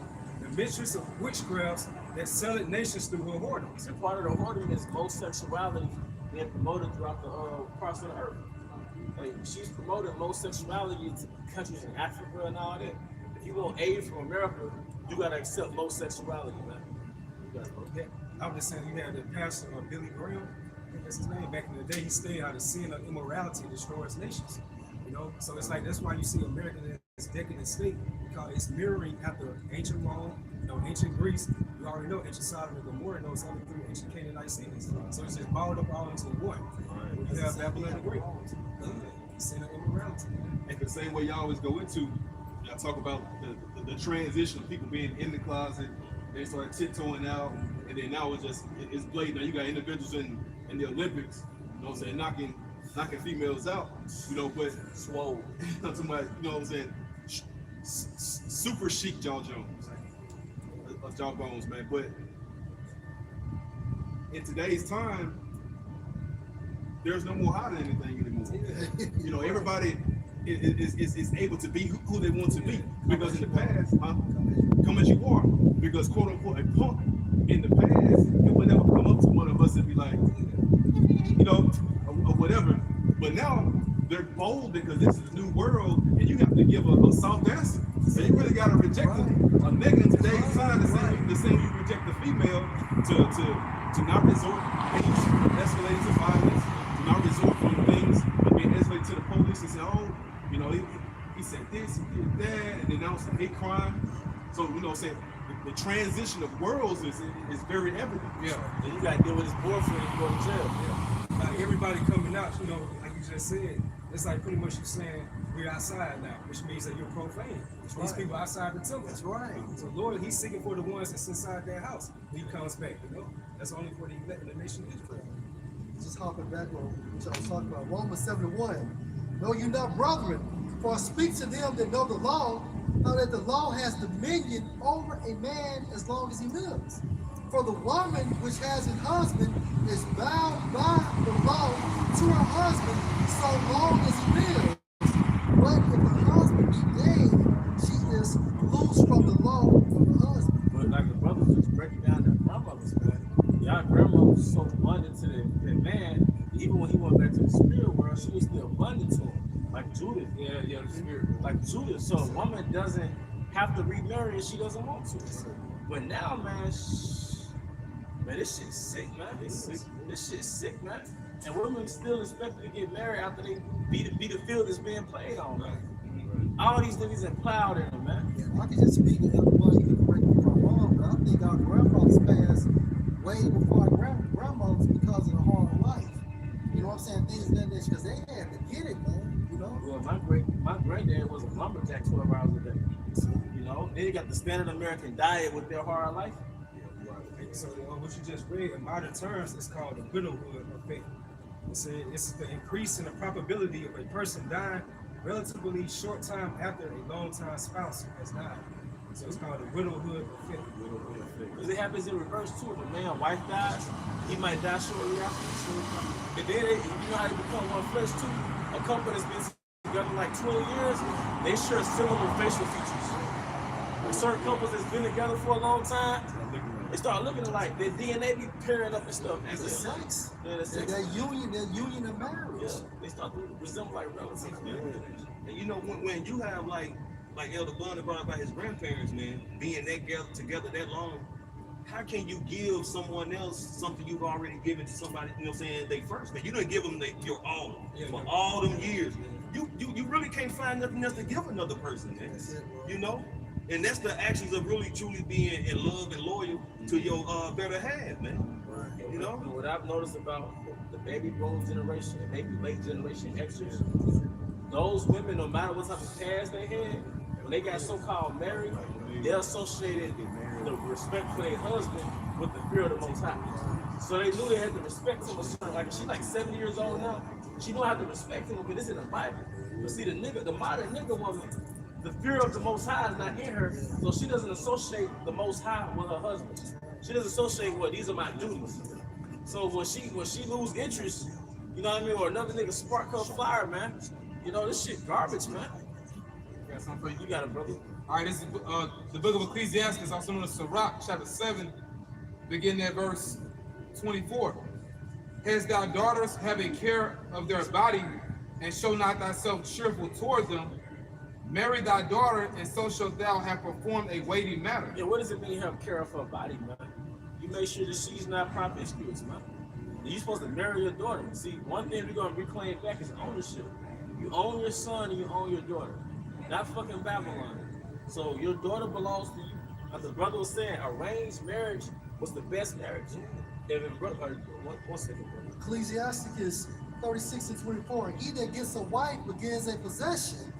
E: the mistress of witchcrafts that selleth nations through her whoredoms.
F: And part of the whoredom is homosexuality being promoted throughout the parts of the earth. Like, she's promoting homosexuality to countries in Africa and all that. If you want aid from America, you gotta accept homosexuality, man. You gotta.
E: Yeah. I was just saying, you had the pastor Billy Graham, I think that's his name. Back in the day, he stayed how the sin of immorality destroys nations. You know, so it's like that's why you see America in this decadent state, because it's mirroring after ancient Rome, you know, ancient Greece. You already know ancient Sodom and Gomorrah, and those other three ancient Canaanite cities. So it's just balled up all into one. You have Babylon the Great, sin of immorality.
G: And the same way y'all always go into, y'all talk about the transition of people being in the closet, they started tiptoeing out, and then now it's blatant. Now you got individuals in the Olympics, you know what I'm saying, knocking females out, you know, but
F: Swole.
G: not too much, you know what I'm saying, super chic John Jones, John Bones, man. But in today's time, there's no more hiding anything anymore. You know, everybody is able to be who they want to be, because in the past, come as you are, because quote unquote a punk in the past, it would never come up to one of us and be like, you know, or whatever. But now they're bold because this is a new world, and you have to give a soft answer. So you really got to reject a nigga in today's time, the same you reject the female to not resort escalating to violence, to not resort from things being escalated to the police and say, oh, you know, he said this, he did that, and then now it's a hate crime. So, you know what I'm saying, the transition of worlds is very evident.
F: Yeah. And you gotta deal with his boyfriend and go to jail.
E: Yeah. Like everybody coming out, you know, like you just said, it's like pretty much you saying we're outside now, which means that you're profane. These people outside the temple.
A: That's right.
E: So Lord, he's seeking for the ones that's inside their house when he comes back, you know? That's only for the elect in the nation of Israel.
A: Just hopping back on what I was talking about. Romans 7:1. Know you not, brethren, for I speak to them that know the law, how that the law has dominion over a man as long as he lives. For the woman which has a husband is bound by the law to her husband so long as he lives. But if the husband be dead, she is loose from the law of the husband.
F: But like the brothers just breaking down their grandmothers, man. Y'all grandma was so bonded to the man, even when he went back to the spirit world, she was still bonded to him. Like Judith.
C: Yeah, the spirit.
F: Like Judith. So a woman doesn't have to remarry if she doesn't want to. But now, man, man, this shit's sick, man. This shit's sick, man. And women still expected to get married after they beat the field that's being played on, man. All these niggas that plowed in them, man.
A: Yeah, I can just speak to everybody, you can correct me if I'm wrong, but I think our grandfathers passed way before our grandmothers because of the hard life. You know what I'm saying? Things like that, because they had to get it, man. You know?
F: Well, my granddad was a lumberjack 12 hours a day. You know, then you got the standard American diet with their hard life.
E: So what you just read, in modern terms, it's called the widowhood effect. It's the increase in the probability of a person dying relatively short time after a long-time spouse has died. So it's called the widowhood effect.
F: Because it happens in reverse too. If a man's wife dies, he might die shortly after. And then you know how they become one flesh too? A couple that's been together like 20 years, they share similar facial features. Like certain couples that's been together for a long time, they start looking like their DNA be pairing up and stuff.
A: That's the sex.
F: Yeah, that's sex.
A: That union of marriage.
F: Yeah, they start to resemble like relatives.
D: And you know, when you have like Elder Bunny brought about his grandparents, man, being together that long, how can you give someone else something you've already given to somebody, you know what I'm saying, they first, man? You didn't give them your all for all them years. You really can't find nothing else to give another person, man. You know? And that's the actions of really truly being in love and loyal to your better half, man. Right. You know?
F: And what I've noticed about the baby boom generation and maybe late generation Xers, those women, no matter what type of past they had, when they got so-called married, they associated the respect for their husband with the fear of the Most High. So they knew they had to respect him a certain, like she's like 70 years old now, she don't have to respect him, but it's in the Bible. But see, the modern nigga woman, the fear of the Most High is not in her, so she doesn't associate the Most High with her husband. She doesn't associate what these are my duties. So when she lose interest, you know what I mean, or another nigga spark her fire, man. You know this shit garbage, man.
C: Got something for you.
F: You got it, brother.
C: All right, this is the book of Ecclesiastes, also known as Sirach, chapter 7, beginning at verse 24. Hast thou daughters having care of their body, and show not thyself cheerful toward them? Marry thy daughter, and so shalt thou have performed a weighty matter.
F: Yeah, what does it mean you have care of her body, man? You make sure that she's not promiscuous, man. And you're supposed to marry your daughter. See, one thing we're gonna reclaim back is ownership. You own your son and you own your daughter. Not fucking Babylon. So your daughter belongs to you. As the brother was saying, arranged marriage was the best marriage. One second, brother.
A: Ecclesiasticus 36 and 24. He that gets a wife begins a possession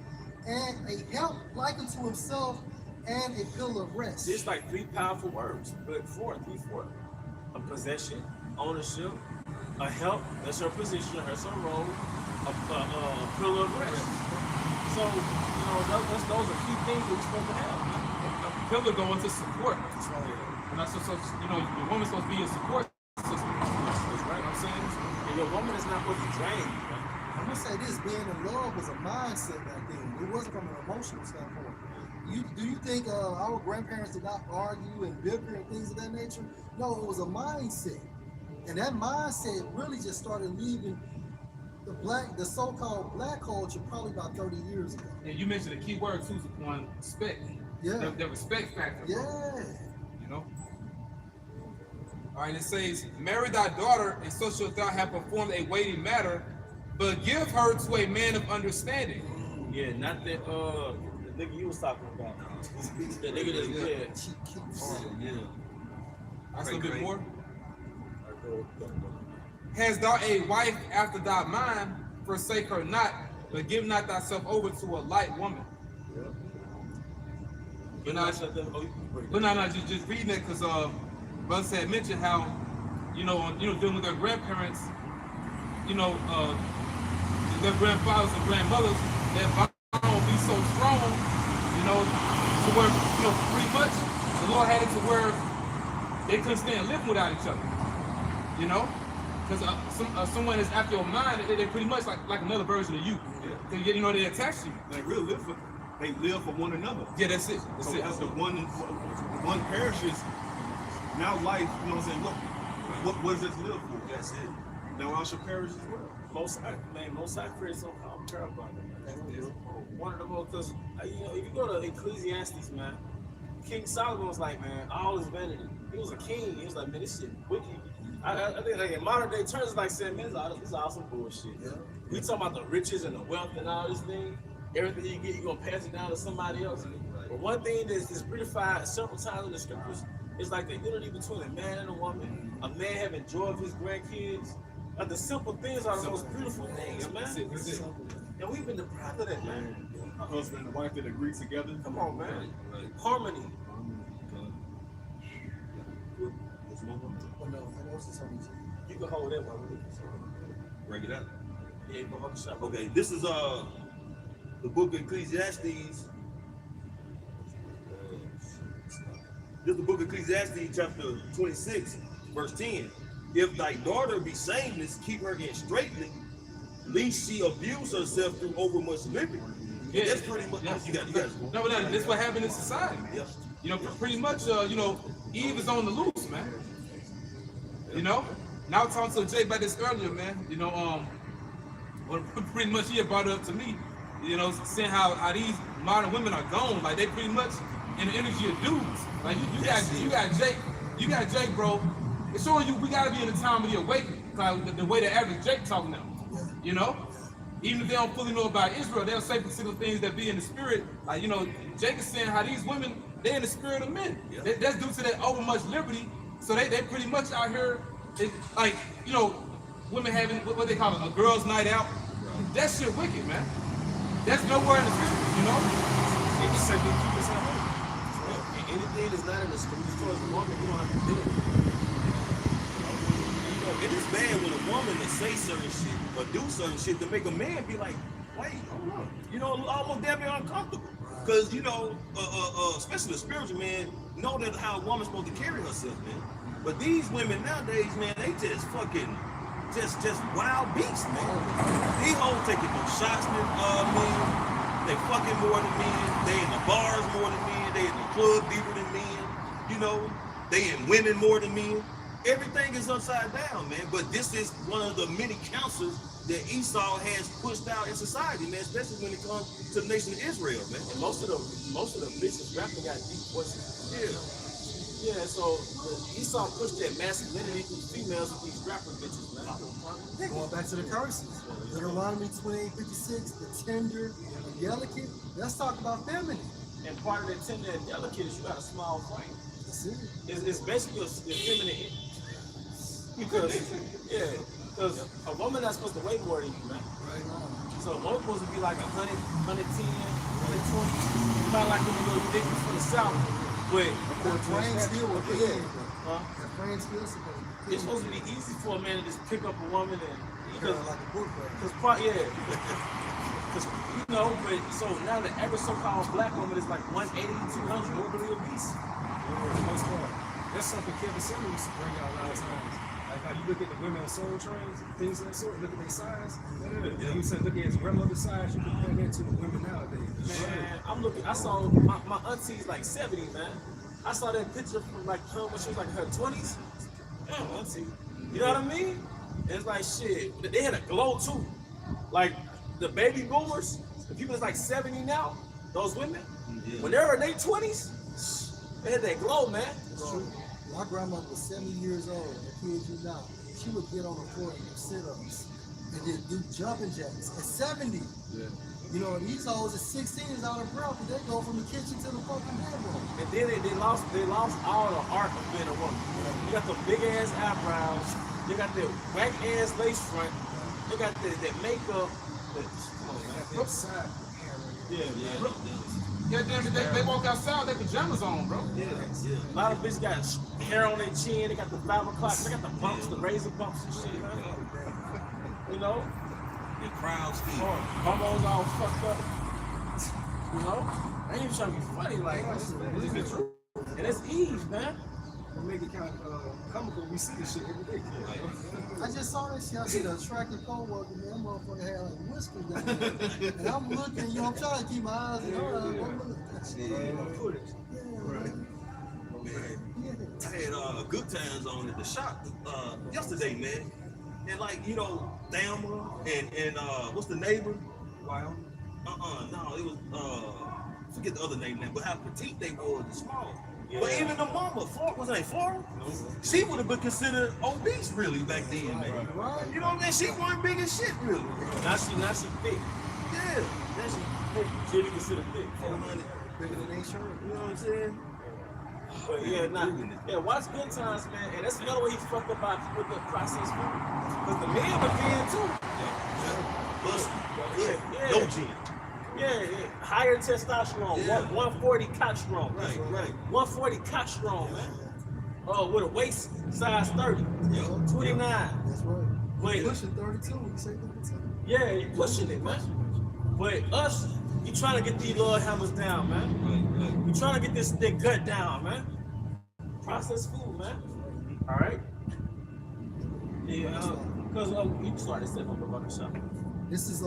A: and a help like unto himself and a pillar of rest.
F: It's like three powerful words, but four. A possession, ownership, a help, that's her position, that's her role, a pillar of rest. So, you know, those are key things that we're supposed to have.
C: A pillar going to support. And that's so, you know, the woman's supposed to be a support system. That's right. You know what I'm saying?
F: And your woman is not supposed to drain you.
A: I'm gonna say this: being in love was a mindset back then. It wasn't from an emotional standpoint. Do you think our grandparents did not argue and bicker and things of that nature? No, it was a mindset, and that mindset really just started leaving the so-called black culture probably about 30 years ago.
C: And you mentioned a key word too, on respect.
A: Yeah.
C: The respect factor. Bro.
A: Yeah.
C: You know. All right, it says, marry thy daughter, and so shalt thou have performed a weighty matter, but give her to a man of understanding.
F: Yeah, not that the nigga you was talking about. The nigga that's dead.
A: Yeah.
C: That's a little bit more. Hast thou a wife after thy mind, forsake her not, but give not thyself over to a light woman.
F: Yeah.
C: But not just reading it because brothers had mentioned how, dealing with their grandparents, their grandfathers and grandmothers, their bond will be so strong, to where, pretty much the Lord had it to where they couldn't stand living without each other, because someone is after your mind, they pretty much like another version of you. Yeah. They attach to you.
G: They live for one another.
C: Yeah, that's it.
G: So as the one perishes, now life, you know what I'm saying? What does it live for?
F: That's it.
G: Now I shall perish as well.
F: Most High created something called parable. One of the most, because if you go to Ecclesiastes, man, King Solomon was like, man, all is vanity. He was a king. He was like, man, this shit wicked. I think like in modern day terms, like saying, man, this is all some bullshit. Yeah. We talking about the riches and the wealth and all this thing. everything you get, you're gonna pass it down to somebody else. But one thing that's beautified several times in the scriptures is like the unity between a man and a woman, a man having joy of his grandkids. Like the simple things are the most beautiful things, man.
G: That's it.
F: And we've been deprived of that, man.
G: A husband and a wife that agree together.
F: Come on, man. Harmony.
A: Oh, no, that was just on
F: You can hold that one.
D: Bring it out.
F: Yeah, you can hold the shot.
D: Okay, this is the book of Ecclesiastes. This is the book of Ecclesiastes, chapter 26, verse 10. If thy daughter be shameless, keep her in straightening, lest she abuse herself through overmuch living.
C: Yeah,
D: That's pretty much.
C: yes.
D: You got it.
C: No, but that's what happened in society.
D: Yeah.
C: You know, pretty much, you know, Eve is on the loose, man. You know, now talking to Jay about this earlier, man. You know, well, pretty much he had brought it up to me. You know, saying how these modern women are gone, like they pretty much in the energy of dudes. Like you got Jake, bro. It's showing you we gotta be in the time of the awakening, like the way the average Jake talking now. You know, even if they don't fully know about Israel, they'll say particular things that be in the spirit. Like, you know, Jake is saying how these women, they in the spirit of men.
D: Yeah.
C: That's due to that overmuch liberty. So they pretty much out here, like, you know, women having what they call it, a girls' night out. That shit wicked, man. That's nowhere in the scriptures, you know.
E: They just said they keep us at home.
F: And anything that's not in the scriptures towards the woman, you don't have to do it.
D: You know, it is bad when a woman that say certain shit or do certain shit to make a man be like, wait, hold on. You know, almost damn near uncomfortable. Because, you know, especially the spiritual man, know that how a woman's supposed to carry herself, man. But these women nowadays, man, they just fucking, just wild beasts, man. These hoes taking no shots than men. They fucking more than men. They in the bars more than men. They in the club deeper than men. You know, they in women more than men. Everything is upside down, man. But this is one of the many counsels that Esau has pushed out in society, man, especially when it comes to the nation of Israel, man.
F: And most of the bitches rapping got deep voices. Yeah, so Esau pushed that masculinity through females with these rapper bitches, man.
A: Going back to the curses. Deuteronomy 28:56, the tender and delicate. Let's talk about feminine.
F: And part of that tender and delicate is you got a small frame.
A: That's it.
F: It's basically a feminine. Because a woman that's supposed to weigh more than you, man.
A: Right on.
F: So a woman's supposed to be like 100, 110, 120. Not like them little niggas from the south. But
A: That frame still will be in.
F: huh?
A: That frame still supposed to be.
F: It's supposed to be easy for a man to just pick up a woman and
A: Girl, like a book bag.
F: Because you know, but so now the average so-called black woman is like 180, 200, morbidly obese.
E: That's something Kevin Samuel used to bring out a lot of times. Like how you look at the women on Soul Trains, things of that sort, look at their size. Yeah. You said look at his grandmother's size, you compare that to the women nowadays.
F: Man, I saw my auntie's like 70, man. I saw that picture from like her when she was like in her 20s. Damn, auntie. You know what I mean? And it's like shit. They had a glow too. Like the baby boomers, the people that's like 70 now, those women, when they were in their 20s, they had that glow, man.
A: It's true. My grandmother was 70 years old, I kid you not. She would get on the floor and do sit-ups and then do jumping jacks at 70.
G: Yeah.
A: You know, these hoes at 16 is out of breath, but they go from the kitchen to the fucking bedroom.
F: And then they lost all the art of being a woman. You got the big ass eyebrows, you got the whack ass lace front, you got that makeup. Come on, man.
E: That side
F: Yeah.
C: Yeah, damn it, they walk outside, they pajamas on, bro.
F: Yeah. A lot of bitches got hair on their chin, they got the 5 o'clock, they got the bumps, the razor bumps and shit, man. You know?
D: The crowds feed.
F: Bumbo's all fucked up. You know? I ain't even trying to be funny, like, this is the truth. And it's Eve, man.
E: we make it kind of comical. We see this shit every day.
A: I just saw this shit. I see the attractive co-worker, man. That motherfucker had like whiskers down there. And I'm looking, you know, I'm trying to keep my eyes on
D: I had good times on at the shop yesterday, man. And like, you know, Thelma and what's the neighbor?
E: Wow.
D: No, it was forget the other name now, but how petite they were and small.
F: Yeah.
D: But even the mama, what's her name, Flora? She would have been considered obese really back then, man.
A: Right.
D: You know what I mean? She wasn't big as shit really.
F: Now she thick.
D: Yeah, that's
F: Jimmy considered thick.
D: 400
A: Bigger than they shirt.
D: You know what I'm saying?
F: But yeah, watch Good Times, man. And that's another way he's fucked up with the processed food. Because the men were thin too. Yeah.
D: No gym.
F: Yeah. Higher testosterone.
D: Yeah.
F: 140 cock strong.
D: Right.
F: 140 cock strong, man. Oh, with a waist size 30. 29.
A: That's right.
F: Wait.
A: Pushing 32. You say 32.
F: Yeah, you pushing it, man. But us, you trying to get these little hammers down, man.
D: Right.
F: You trying to get this thick gut down, man. Processed food, man. All right. Yeah, because you can start this stuff up about the shop.
A: This is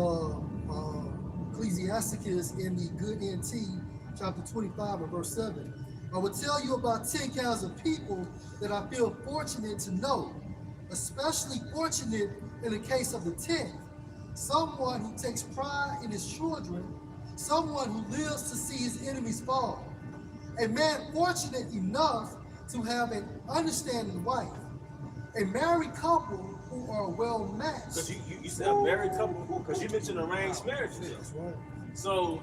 A: Ecclesiasticus in the Good NT, chapter 25 and verse 7. I will tell you about 10 kinds of people that I feel fortunate to know, especially fortunate in the case of the 10th. Someone who takes pride in his children, someone who lives to see his enemies fall, a man fortunate enough to have an understanding wife, a married couple who are well matched.
F: Because you said a married couple, because you mentioned arranged marriages.
A: That's right.
F: So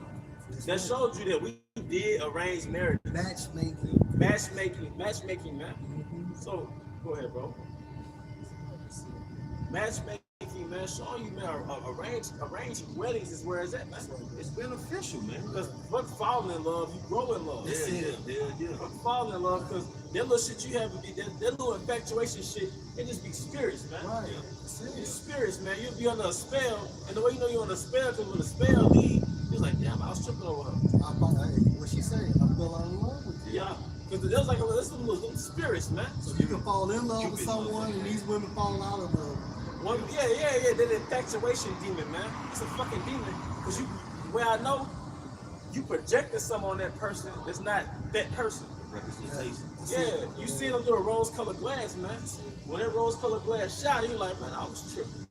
F: that showed you that we did arranged marriage.
A: Matchmaking.
F: Matchmaking, man. So go ahead, bro. Matchmaking, man, showing you, man, arranged weddings is where it's at, man.
D: It's beneficial, man.
F: Because fuck falling in love, you grow in love.
D: Yeah.
F: Fuck falling in love, because that little shit you have, that little infatuation shit, it just be spirits, man.
A: Right.
F: It's spirits, man. You'll be under a spell, and the way you know you're under a spell, because when the spell leaves, you're like, damn, I was tripping over her.
A: What she say? I fell out of love with you.
F: Yeah. Because there's like there's some little spirits, man.
A: So you can fall in love with someone, and these women fall out of love.
F: Yeah. That infatuation demon, man. It's a fucking demon. Because where I know, you projected something on that person that's not that person.
D: Representation.
F: Yeah, you see them through a rose-colored glass, man. When that rose-colored glass shot, you're like, man, I was tripping.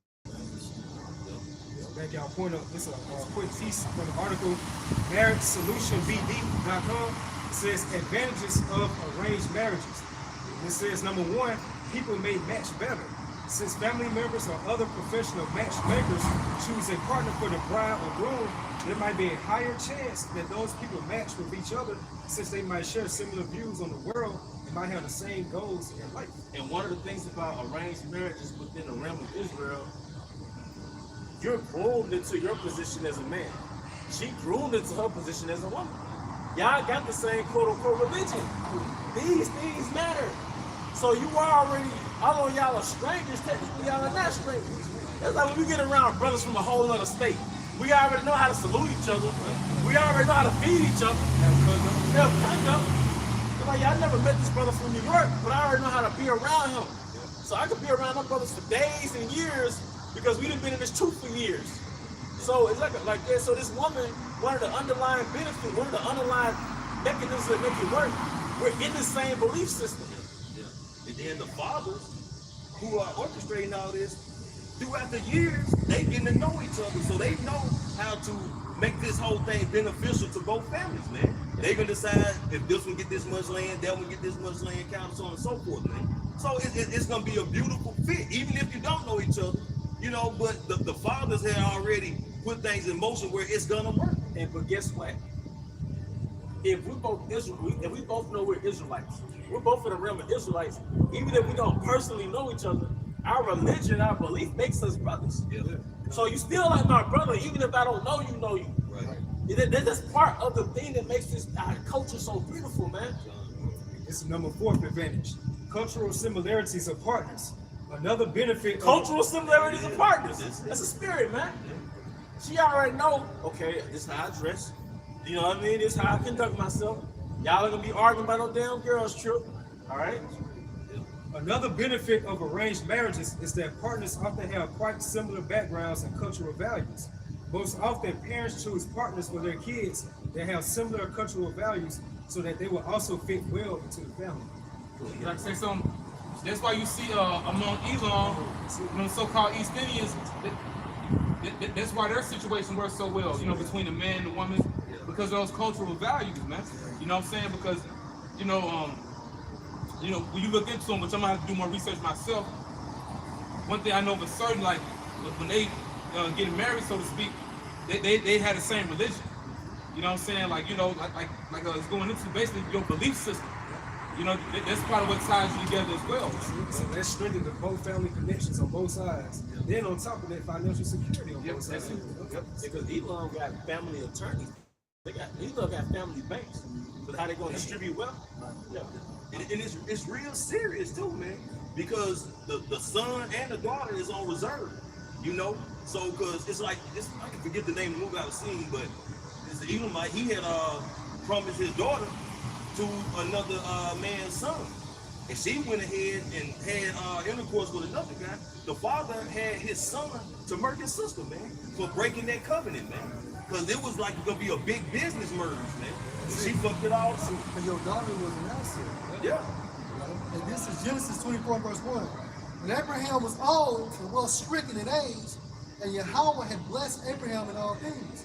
E: Back y'all point up, this is a quick piece from the article, marriagesolutionbd.com. It says advantages of arranged marriages. It says number one, people may match better. Since family members or other professional matchmakers choose a partner for the bride or groom, there might be a higher chance that those people match with each other since they might share similar views on the world and might have the same goals in life.
F: And one of the things about arranged marriages within the realm of Israel, you're groomed into your position as a man. She groomed into her position as a woman. Y'all got the same quote-unquote religion. These things matter. So you are already, although y'all are strangers, technically y'all are not strangers. That's like when we get around brothers from a whole other state. We already know how to salute each other. We already know how to feed each other. Have conduct. Like, I never met this brother from New York, but I already know how to be around him. So I could be around them brothers for days and years because we done been in this truth for years. So it's like that. So this woman, one of the underlying benefits, one of the underlying mechanisms that make it work, we're in the same belief system.
D: And then the fathers who are orchestrating all this, throughout the years, they getting to know each other, so they know how to make this whole thing beneficial to both families, man. They can decide if this one get this much land, that one get this much land, count, so on and so forth, man. So it's gonna be a beautiful fit, even if you don't know each other, you know. But the fathers had already put things in motion where it's gonna work.
F: But guess what? If we both know we're Israelites, we're both in the realm of Israelites, even if we don't personally know each other, our religion, our belief makes us brothers.
D: Yeah.
F: So you still like my brother, even if I don't know you, know you.
D: Right.
F: That's part of the thing that makes this culture so beautiful, man.
E: This is number 4th advantage. Cultural similarities of partners. Another benefit
F: Cultural similarities of partners. That's a spirit, man. She already know, okay, this is how I dress. You know what I mean? This is how I conduct myself. Y'all are gonna be arguing about no damn girls trip. All right?
E: Another benefit of arranged marriages is that partners often have quite similar backgrounds and cultural values. Most often, parents choose partners for their kids that have similar cultural values so that they will also fit well into the family.
C: Like I say something, that's why you see among Elam, the so-called East Indians, that's why their situation works so well, you know, between the man and the woman, because of those cultural values, man. You know what I'm saying? Because, you know, when you look into them, which I'm gonna have to do more research myself, one thing I know for certain, like when they getting married, so to speak, they had the same religion. You know what I'm saying? Like, you know, like it's going into basically your belief system. You know, that's part of what ties you together as well.
E: So that strengthened the both family connections on both sides. Then on top of that, financial security on both sides.
C: Yep.
F: Because Elon got family attorneys. Elon got family banks. But how they gonna distribute wealth? Yeah.
D: And it's real serious too, man. Because the son and the daughter is on reserve. You know? So cause it's like I can forget the name of the movie I was seeing, but it's the Elamite, he had promised his daughter to another man's son. And she went ahead and had intercourse with another guy. The father had his son to murder his sister, man, for breaking that covenant, man. Because it was like gonna be a big business merge, man. She fucked it all too.
A: And your daughter was an asset.
D: Yeah.
A: And this is Genesis 24, verse 1. And Abraham was old and well stricken in age, and Yahweh had blessed Abraham in all things.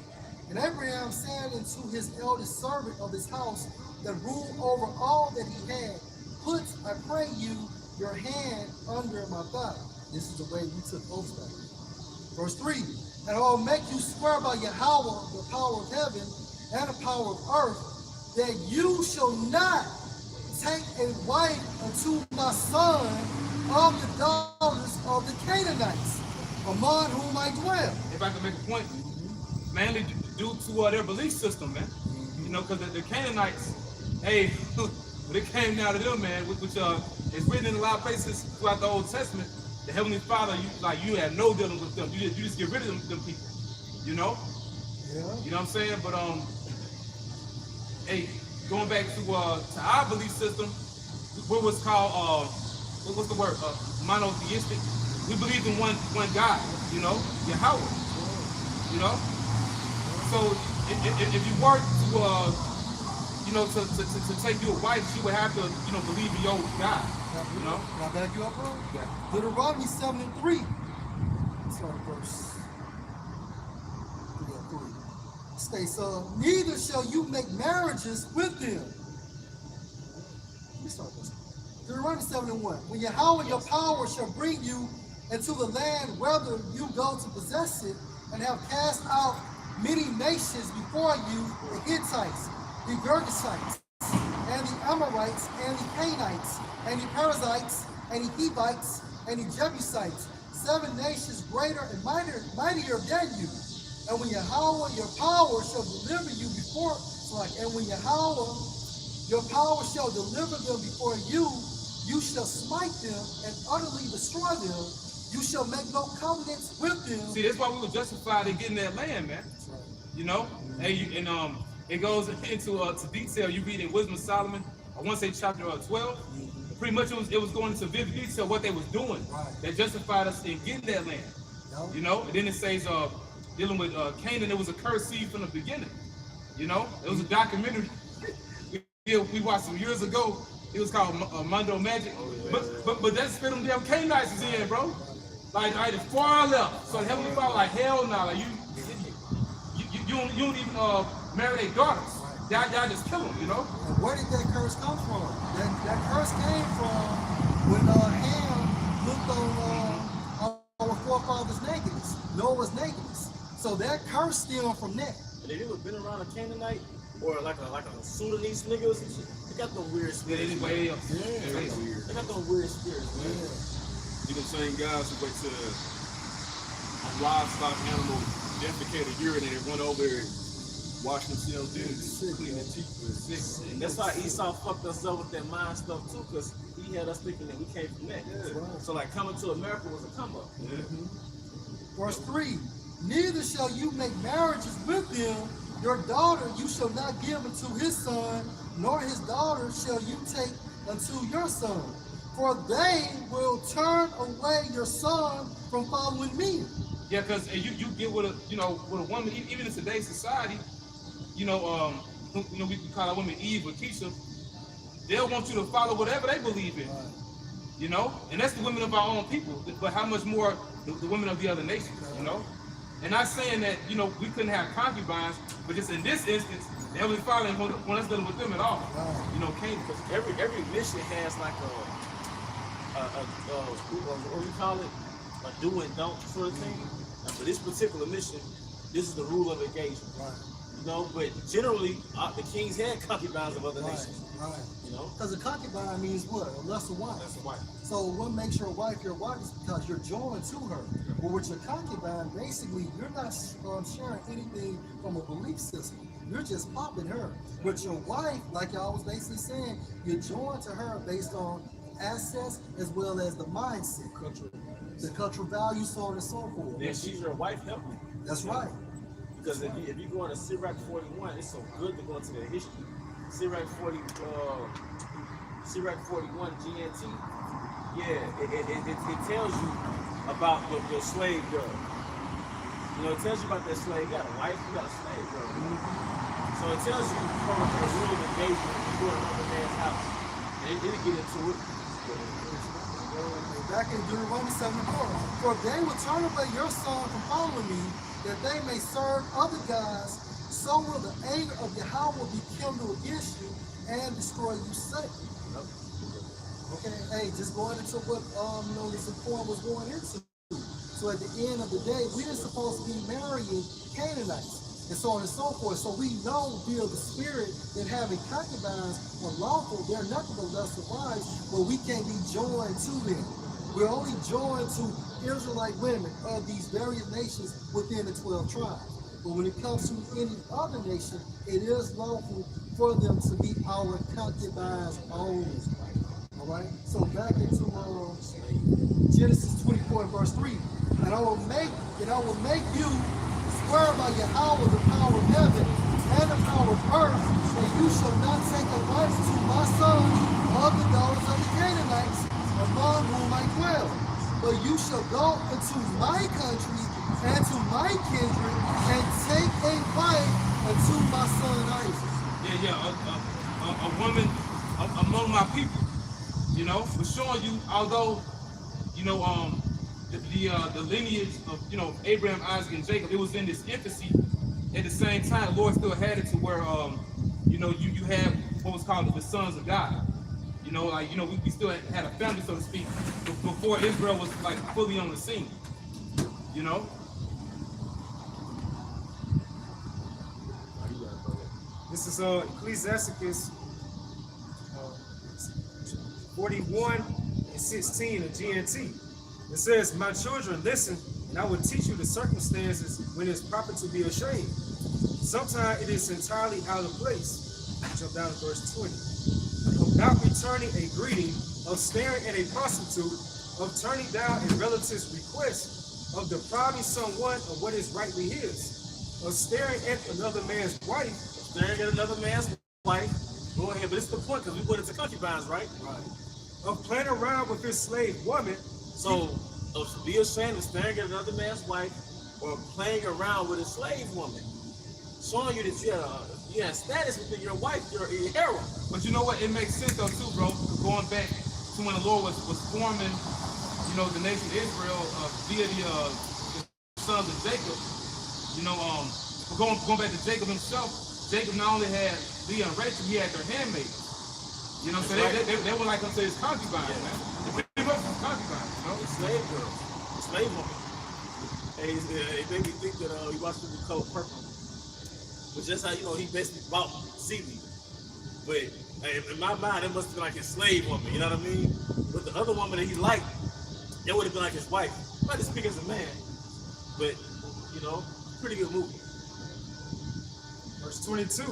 A: And Abraham said unto his eldest servant of his house that ruled over all that he had, put, I pray you, your hand under my thigh. This is the way we took oaths back then. Verse 3, and I will make you swear by Yahweh, the power of heaven and the power of earth, that you shall not take a wife unto my son of the daughters of the Canaanites, among whom I dwell.
C: If I can make a point, mainly due to their belief system, man. You know, because the Canaanites, hey, when it came down to them, man, which is written in a lot of places throughout the Old Testament, the Heavenly Father, you have no dealing with them. You just get rid of them people. You know?
A: Yeah.
C: You know what I'm saying? But hey, going back to our belief system, what was called what's the word? Monotheistic. We believe in one God, you know, Yahweh. You know? So if you were to you know, to take you a wife, she would have to, you know, believe in your God. You know?
A: Can I back you up, bro?
C: Yeah.
A: Deuteronomy 7:3. Start verse 3. States, neither shall you make marriages with them. Let me start this. Deuteronomy 7:1. When Yahweh your power shall bring you into the land whether you go to possess it, and have cast out many nations before you, the Hittites, the Girgashites, and the Amorites, and the Canaanites, and the Perizzites, and the Hivites, and the Jebusites, 7 nations greater and mightier than you. And when Yahweh your power shall deliver you before, and when Yahweh your power shall deliver them before you, you shall smite them and utterly destroy them. You shall make no covenants with them.
C: See, that's why we were justified in getting that land, man.
A: That's right.
C: You know? And it goes into to detail. You read in Wisdom of Solomon, I want to say chapter 12. Pretty much it was going into vivid detail what they was doing.
A: Right.
C: That justified us in getting that land.
A: Yep.
C: You know? And then it says dealing with Canaan, it was a cursed seed from the beginning. You know? It was a documentary we watched some years ago. It was called Mondo Magic. But that's where them damn Canaanites is in, bro. Like it's far left. So the Heavenly Father, like hell no, like you don't even marry their daughters. Y'all just kill them, you know.
A: And where did that curse come from? That curse came from when Ham looked on our forefathers' nakedness, Noah's nakedness. So that curse stemmed from that.
F: And they ever been around a Canaanite or like a Sudanese nigga or some shit? They got them weird spirits.
C: Anyway else.
A: Yeah.
F: They got them weird spirits, man.
A: Yeah.
G: You know, same guys who went to livestock animal defecated, urinated, went over there and washed themselves in, clean their teeth for sick.
F: And that's why Esau fucked us up with that mind stuff too, because he had us thinking that we came from that.
A: Right.
F: So like coming to America was a come up.
G: Yeah.
A: Verse 3, neither shall you make marriages with them. Your daughter you shall not give unto his son, nor his daughter shall you take unto your son. For they will turn away your son from following me.
C: Yeah, because you get with a woman, even in today's society, we call our women Eve or Keisha. They'll want you to follow whatever they believe in.
A: Right.
C: You know, and that's the women of our own people. But how much more the women of the other nations? You know, and not saying that we couldn't have concubines, but just in this instance, the Heavenly Father ain't want us dealing with them at all.
A: Right.
C: You know, Canaan.
F: Because every mission has like what do you call it? A do and don't sort of thing. And for this particular mission, this is the rule of engagement.
A: Right.
F: You know, but generally, the kings had concubines of other
A: Right.
F: nations.
A: Right.
F: You know,
A: Because a concubine means what? A lesser wife.
C: That's the wife.
A: So what makes your wife is because you're joined to her. But with your concubine, basically, you're not sharing anything from a belief system. You're just popping her. With your wife, like y'all was basically saying, you're joined to her based on assets as well as the mindset, the cultural values, so on and so forth.
F: then she's your wife helper.
A: That's right.
F: Because if you go into Sirach 41, it's so good to go into the history. Sirach 41 GNT. Yeah, it tells you about your slave girl. You know, it tells you about that slave. You got a wife, you got a slave girl. So it tells you from a rule of engagement, you go to another man's house. And it didn't get into it.
A: Back in Deuteronomy 7:4, for they will turn away your son from following me, that they may serve other gods, so will the anger of Yahweh be kindled against you and destroy you suddenly. Okay, hey, just going into what this point was going into. So at the end of the day, we are supposed to be marrying Canaanites and so on and so forth. So we know via the spirit that having concubines are lawful, they're nothing but lesser wives, but we can't be joined to them. We're only joined to Israelite women of these various nations within the 12 tribes. But when it comes to any other nation, it is lawful for them to be our concubines only. All right. So back into Genesis 24 and verse 3. And I will make you swear by Yahweh, the power of heaven and the power of earth, that you shall not take a wife to my son of the daughters of the Canaanites, among whom I dwell. But you shall go into my country and to my kindred and take a wife unto my son Isaac.
C: A woman among my people. You know, we're showing you, although, you know, the lineage of, Abraham, Isaac, and Jacob, it was in this infancy. At the same time, the Lord still had it to where, you have what was called the sons of God. We still had a family, so to speak, before Israel was like fully on the scene.
E: This is Ecclesiasticus 41 and 16 of GNT. It says, my children, listen, and I will teach you the circumstances when it's proper to be ashamed. Sometimes it is entirely out of place. Jump down to verse 20. About returning a greeting, of staring at a prostitute, of turning down a relative's request, of depriving someone of what is rightly his, of staring at another man's wife.
F: Staring at another man's wife. Go ahead, but it's the point because we put it to concubines, right?
E: Right. Of playing around with his slave woman.
F: So, of be ashamed of staring at another man's wife or playing around with a slave woman. Showing you that you have status within your wife, you're a hero.
C: But you know what? It makes sense though too, bro. Going back to when the Lord was forming, the nation of Israel via the sons of Jacob. Going back to Jacob himself. Jacob not only had Leah and Rachel, he had their handmaids. So they were like unto his concubines, man. They pretty much his concubines,
F: The slave girls, the slave woman. Hey, it made me think that he watched the Color Purple. But just how, he basically bought seaweed. But in my mind, it must have been like his slave woman, you know what I mean? But the other woman that he liked, it would have been like his wife. He might just speak as a man. But, pretty good movie.
E: Verse 22,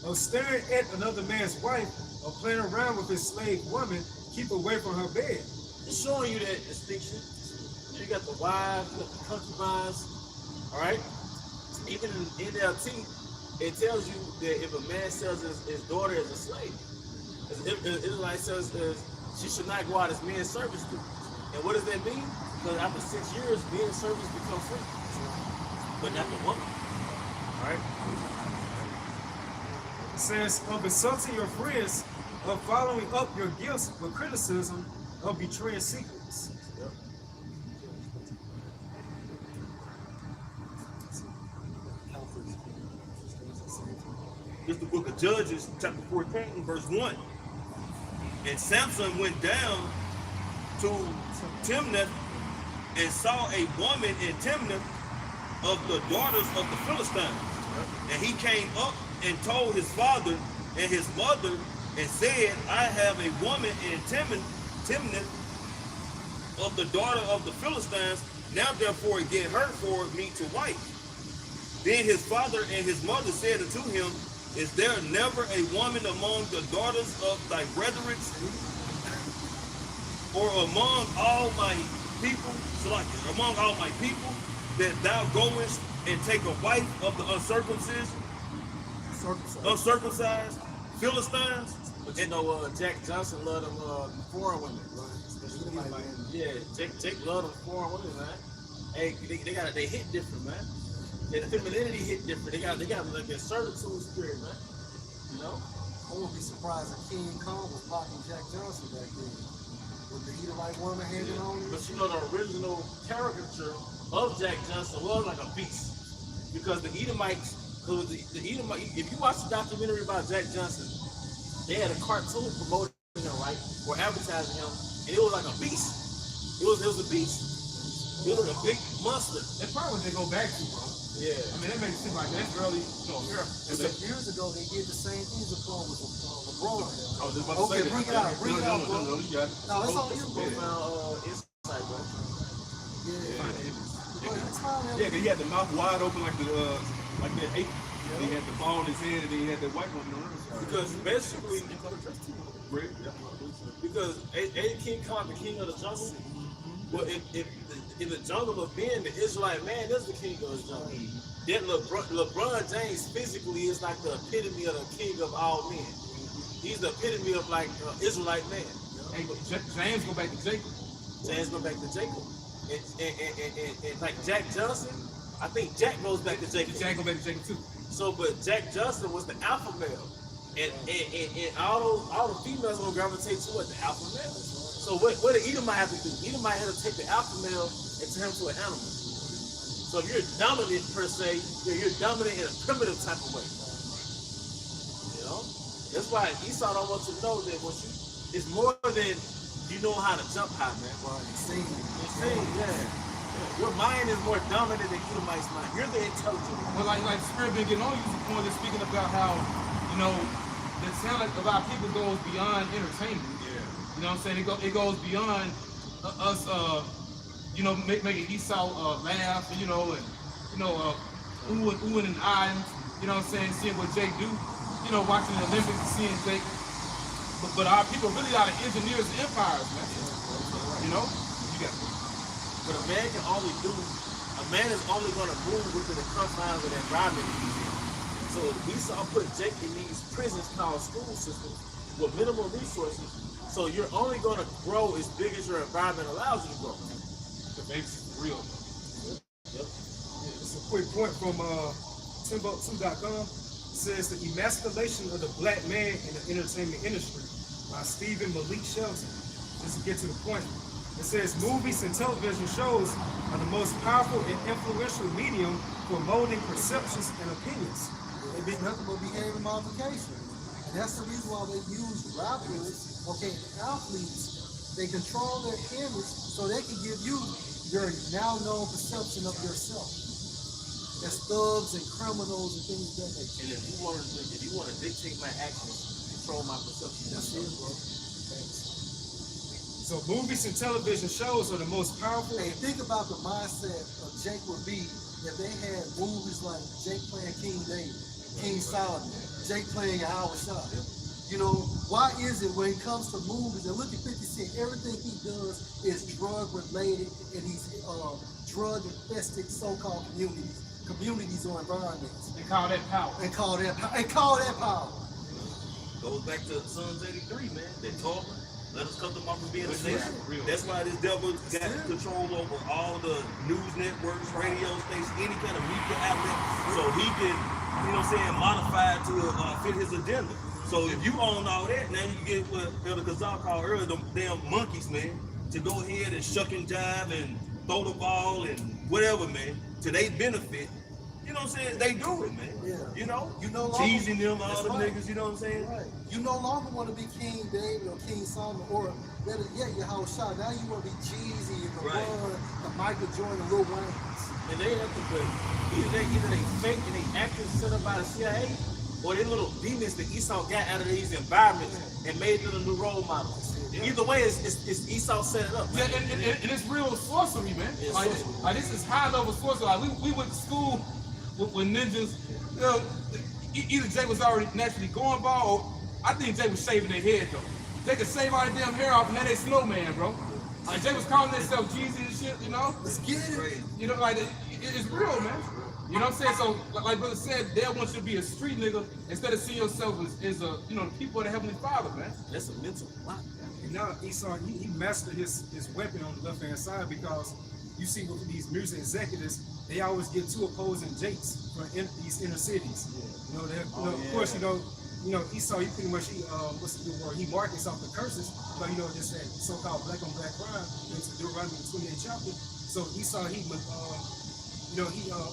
E: of staring at another man's wife, of playing around with his slave woman, keep away from her bed.
F: It's showing you that distinction. You got the wives, you got the concubines, all right? Even in NLT, it tells you that if a man sells his daughter as a slave, Israelite says she should not go out as men's service do. And what does that mean? Because after 6 years, men's service become free. But not the woman, all right?
E: It says, of insulting your friends, of following up your gifts with criticism, of betraying secrets.
F: Yep.
D: It's the book of Judges, chapter 14, verse 1. And Samson went down to Timnath and saw a woman in Timnath of the daughters of the Philistines. And he came up and told his father and his mother and said, I have a woman in Timnath of the daughter of the Philistines. Now therefore get her for me to wife. Then his father and his mother said unto him, is there never a woman among the daughters of thy brethren, or among all my people, among all my people, that thou goest and take a wife of the uncircumcised Philistines?
F: But you know, Jack Johnson loved them foreign women. Yeah, Jake loved them foreign women, man. Hey, they hit different, man. Their femininity hit different. They got like a servitude spirit, man. You know?
A: I won't be surprised if King Kong was blocking Jack Johnson back then. With the Edomite woman hanging on him.
F: But you know, the original caricature of Jack Johnson was like a beast. Because the Edomites, if you watch the documentary about Jack Johnson, they had a cartoon promoting him, right? Or advertising him, and it was like a beast. It was a beast. It was like a big monster.
C: That's probably what they go back to, bro.
F: Yeah.
C: I mean, that makes it seem like that's early, here.
A: Years ago, they did the same thing with LeBron.
G: I was just about to say that.
A: Bring it out, bring it out, bro.
G: No, you got it.
A: No, it's on you, bro.
F: Insight, bro.
G: Yeah, because he had the mouth wide open like that ape. He had the ball in his head, and then he had that white woman on the other side.
F: Because basically, because ain't King Kong the king of the jungle? Well, if in the jungle of being, the Israelite man is the king of the jungle. Then LeBron James physically is like the epitome of the king of all men. He's the epitome of like Israelite man.
C: Hey, but James go back to Jacob.
F: James go back to Jacob. And like Jack Johnson, I think Jack goes back to Jacob.
C: Jack go back to Jacob too.
F: So, but Jack Johnson was the alpha male. And all the females gonna gravitate toward the alpha male. So what did Edomite have to do? Edomite had to take the alpha male and turn him to an animal. So if you're dominant per se, you're dominant in a primitive type of way. You know? That's why Esau don't want you to know that it's more than you know how to jump high, man.
A: Insane,
F: yeah. Your mind is more dominant than Edomite's mind. You're the intelligent.
C: Well, like the Spirit been getting on you, point is speaking about how, you know, the talent of our people goes beyond entertainment. You know what I'm saying? It goes beyond us, you know, making Esau laugh, and, oohing and eyeing, you know what I'm saying? Seeing what Jake do, you know, watching the Olympics and seeing Jake. But our people really are the engineers of empires, man. You know? You got it.
F: But a man is only going to move within the confines of the environment he's in. So Esau put Jake in these prisons called school systems with minimal resources. So you're only going to grow as big as your environment allows you to grow.
C: The baby's real.
E: Yep. Yeah, it's a quick point from Timbuktu.com. It says the emasculation of the black man in the entertainment industry by Stephen Malik Shelton. Just to get to the point. It says movies and television shows are the most powerful and influential medium for molding perceptions and opinions.
A: They be nothing but behavior modification. And that's the reason why they use rappers, athletes. They control their image so they can give you your now known perception of yourself. As thugs and criminals and things like that.
F: And if you want to dictate my actions, control my perception.
A: That's it, bro.
E: So movies and television shows are the most powerful.
A: Hey, think about the mindset of Jake would be if they had movies like Jake playing King David, King Solomon, Jake playing Howard Shaw. You know, why is it when it comes to movies, and look at 50 Cent, everything he does is drug related in these drug infested so-called communities or environments.
C: They call that power.
A: And call that power.
D: Goes back to Psalms 83, man. They told me, let us cut them off from being a nation. That's why this devil got control over all the news networks, radio stations, any kind of media outlet, so he can, you know what I'm saying, modify it to fit his agenda. So if you own all that, now you get what Elder Kazal called earlier, them damn monkeys, man, to go ahead and shuck and jive and throw the ball and whatever, man, to their benefit. You know what I'm saying? They do it, man.
A: Yeah.
D: You know
A: longer,
D: teasing them, all them
A: right.
D: niggas, you know what I'm saying?
A: Right. You no longer want to be King David or King Solomon or better yet, your Howard Shaw. Now you want to be Jeezy and the
D: Right.
A: Michael Jordan, Lil Wayne.
F: and they have to put either they fake and they actors set up by the CIA, or they little demons that Esau got out of these environments and made them a new role models. Either way, it's Esau set it up.
C: Yeah, and it's real sorcery, man.
F: It's
C: Like,
F: sorcery.
C: like this is high level sorcery. Like we went to school with ninjas. You know, either Jay was already naturally going bald, or I think Jay was shaving their head though. They could shave all their damn hair off, and now they snowman, bro. Like Jay was calling themselves Jeezy and shit, you know.
A: Let's get it.
C: You know, like it's real, man. You know what I'm saying? So, like brother said, they want you to be a street nigga instead of seeing yourself as a, you know, people of the Heavenly Father, man.
F: That's a mental block.
E: And now Esau, he mastered his weapon on the left hand side, because you see with these music executives, they always get two opposing jakes from these inner cities. You know, of course, you know, Esau, he pretty much what's the good word? He markets off the curses, but you know, just that so-called black on black crime into Deuteronomy 28th chapter. So Esau, he would, you know,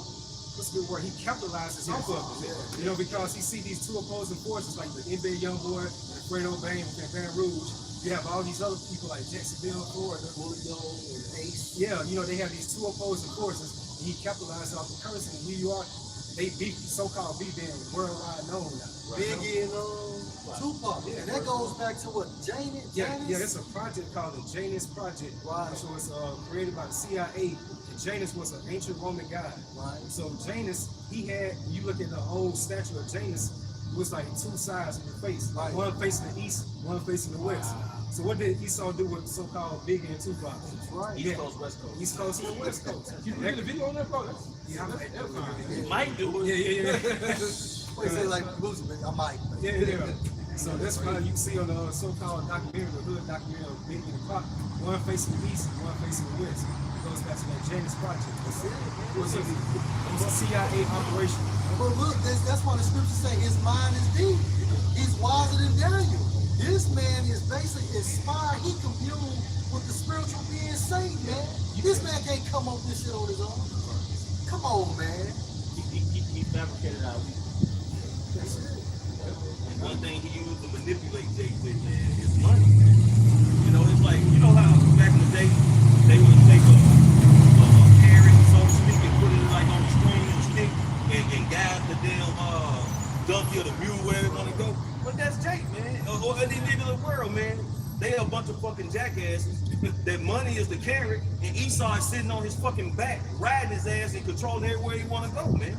E: what's the good word? He capitalizes off of it, you know, because he see these two opposing forces like the NBA Youngboy, the Fredo Bang, and Baton Rouge. You have all these other people like Jacksonville, Florida, Julio, and Ace. Yeah, you know, they have these two opposing forces, and he capitalizes off the curse. In New York, they beat so-called being worldwide known now.
A: Biggie and Tupac.
E: Yeah,
A: And that goes back to what, Janus?
E: Yeah, it's a project called the Janus Project.
A: Right.
E: So it's created by the CIA. And Janus was an ancient Roman god.
A: Right.
E: So Janus, he had, you look at the whole statue of Janus, it was like two sides of the face.
A: Right.
E: One facing the east, one facing the west. So what did Esau do with so-called Biggie and Tupac?
A: That's right.
F: East Coast, West Coast.
E: East Coast and West Coast.
C: You made the video on that, bro?
E: Yeah, I might do it.
F: You might do it.
E: Yeah.
A: What you say, like, Boosie, I might.
E: Yeah. So that's why you see on the so-called documentary, the hood documentary of Biggie and Pac, one facing the east and one facing the west. It goes back to that Janus Project. It was a CIA operation.
A: But look, that's why the scriptures say his mind is deep. He's wiser than Daniel. This man is basically inspired. He communed with the spiritual being Satan, man. This man can't come up with this shit on his own. Come on, man.
F: He fabricated out.
A: That's it.
D: And one thing he used to manipulate Jake with, man, is money, man. You know, it's like, you know how back in the day, they would take a carrot, so to speak, and put it like on the string and stick and guide the damn donkey or the mule where they want to go. But that's Jake, man. Or any nigga in the world, man. They a bunch of fucking jackasses. That money is the carrot, and Esau is sitting on his fucking back, riding his ass and controlling everywhere he want to go, man.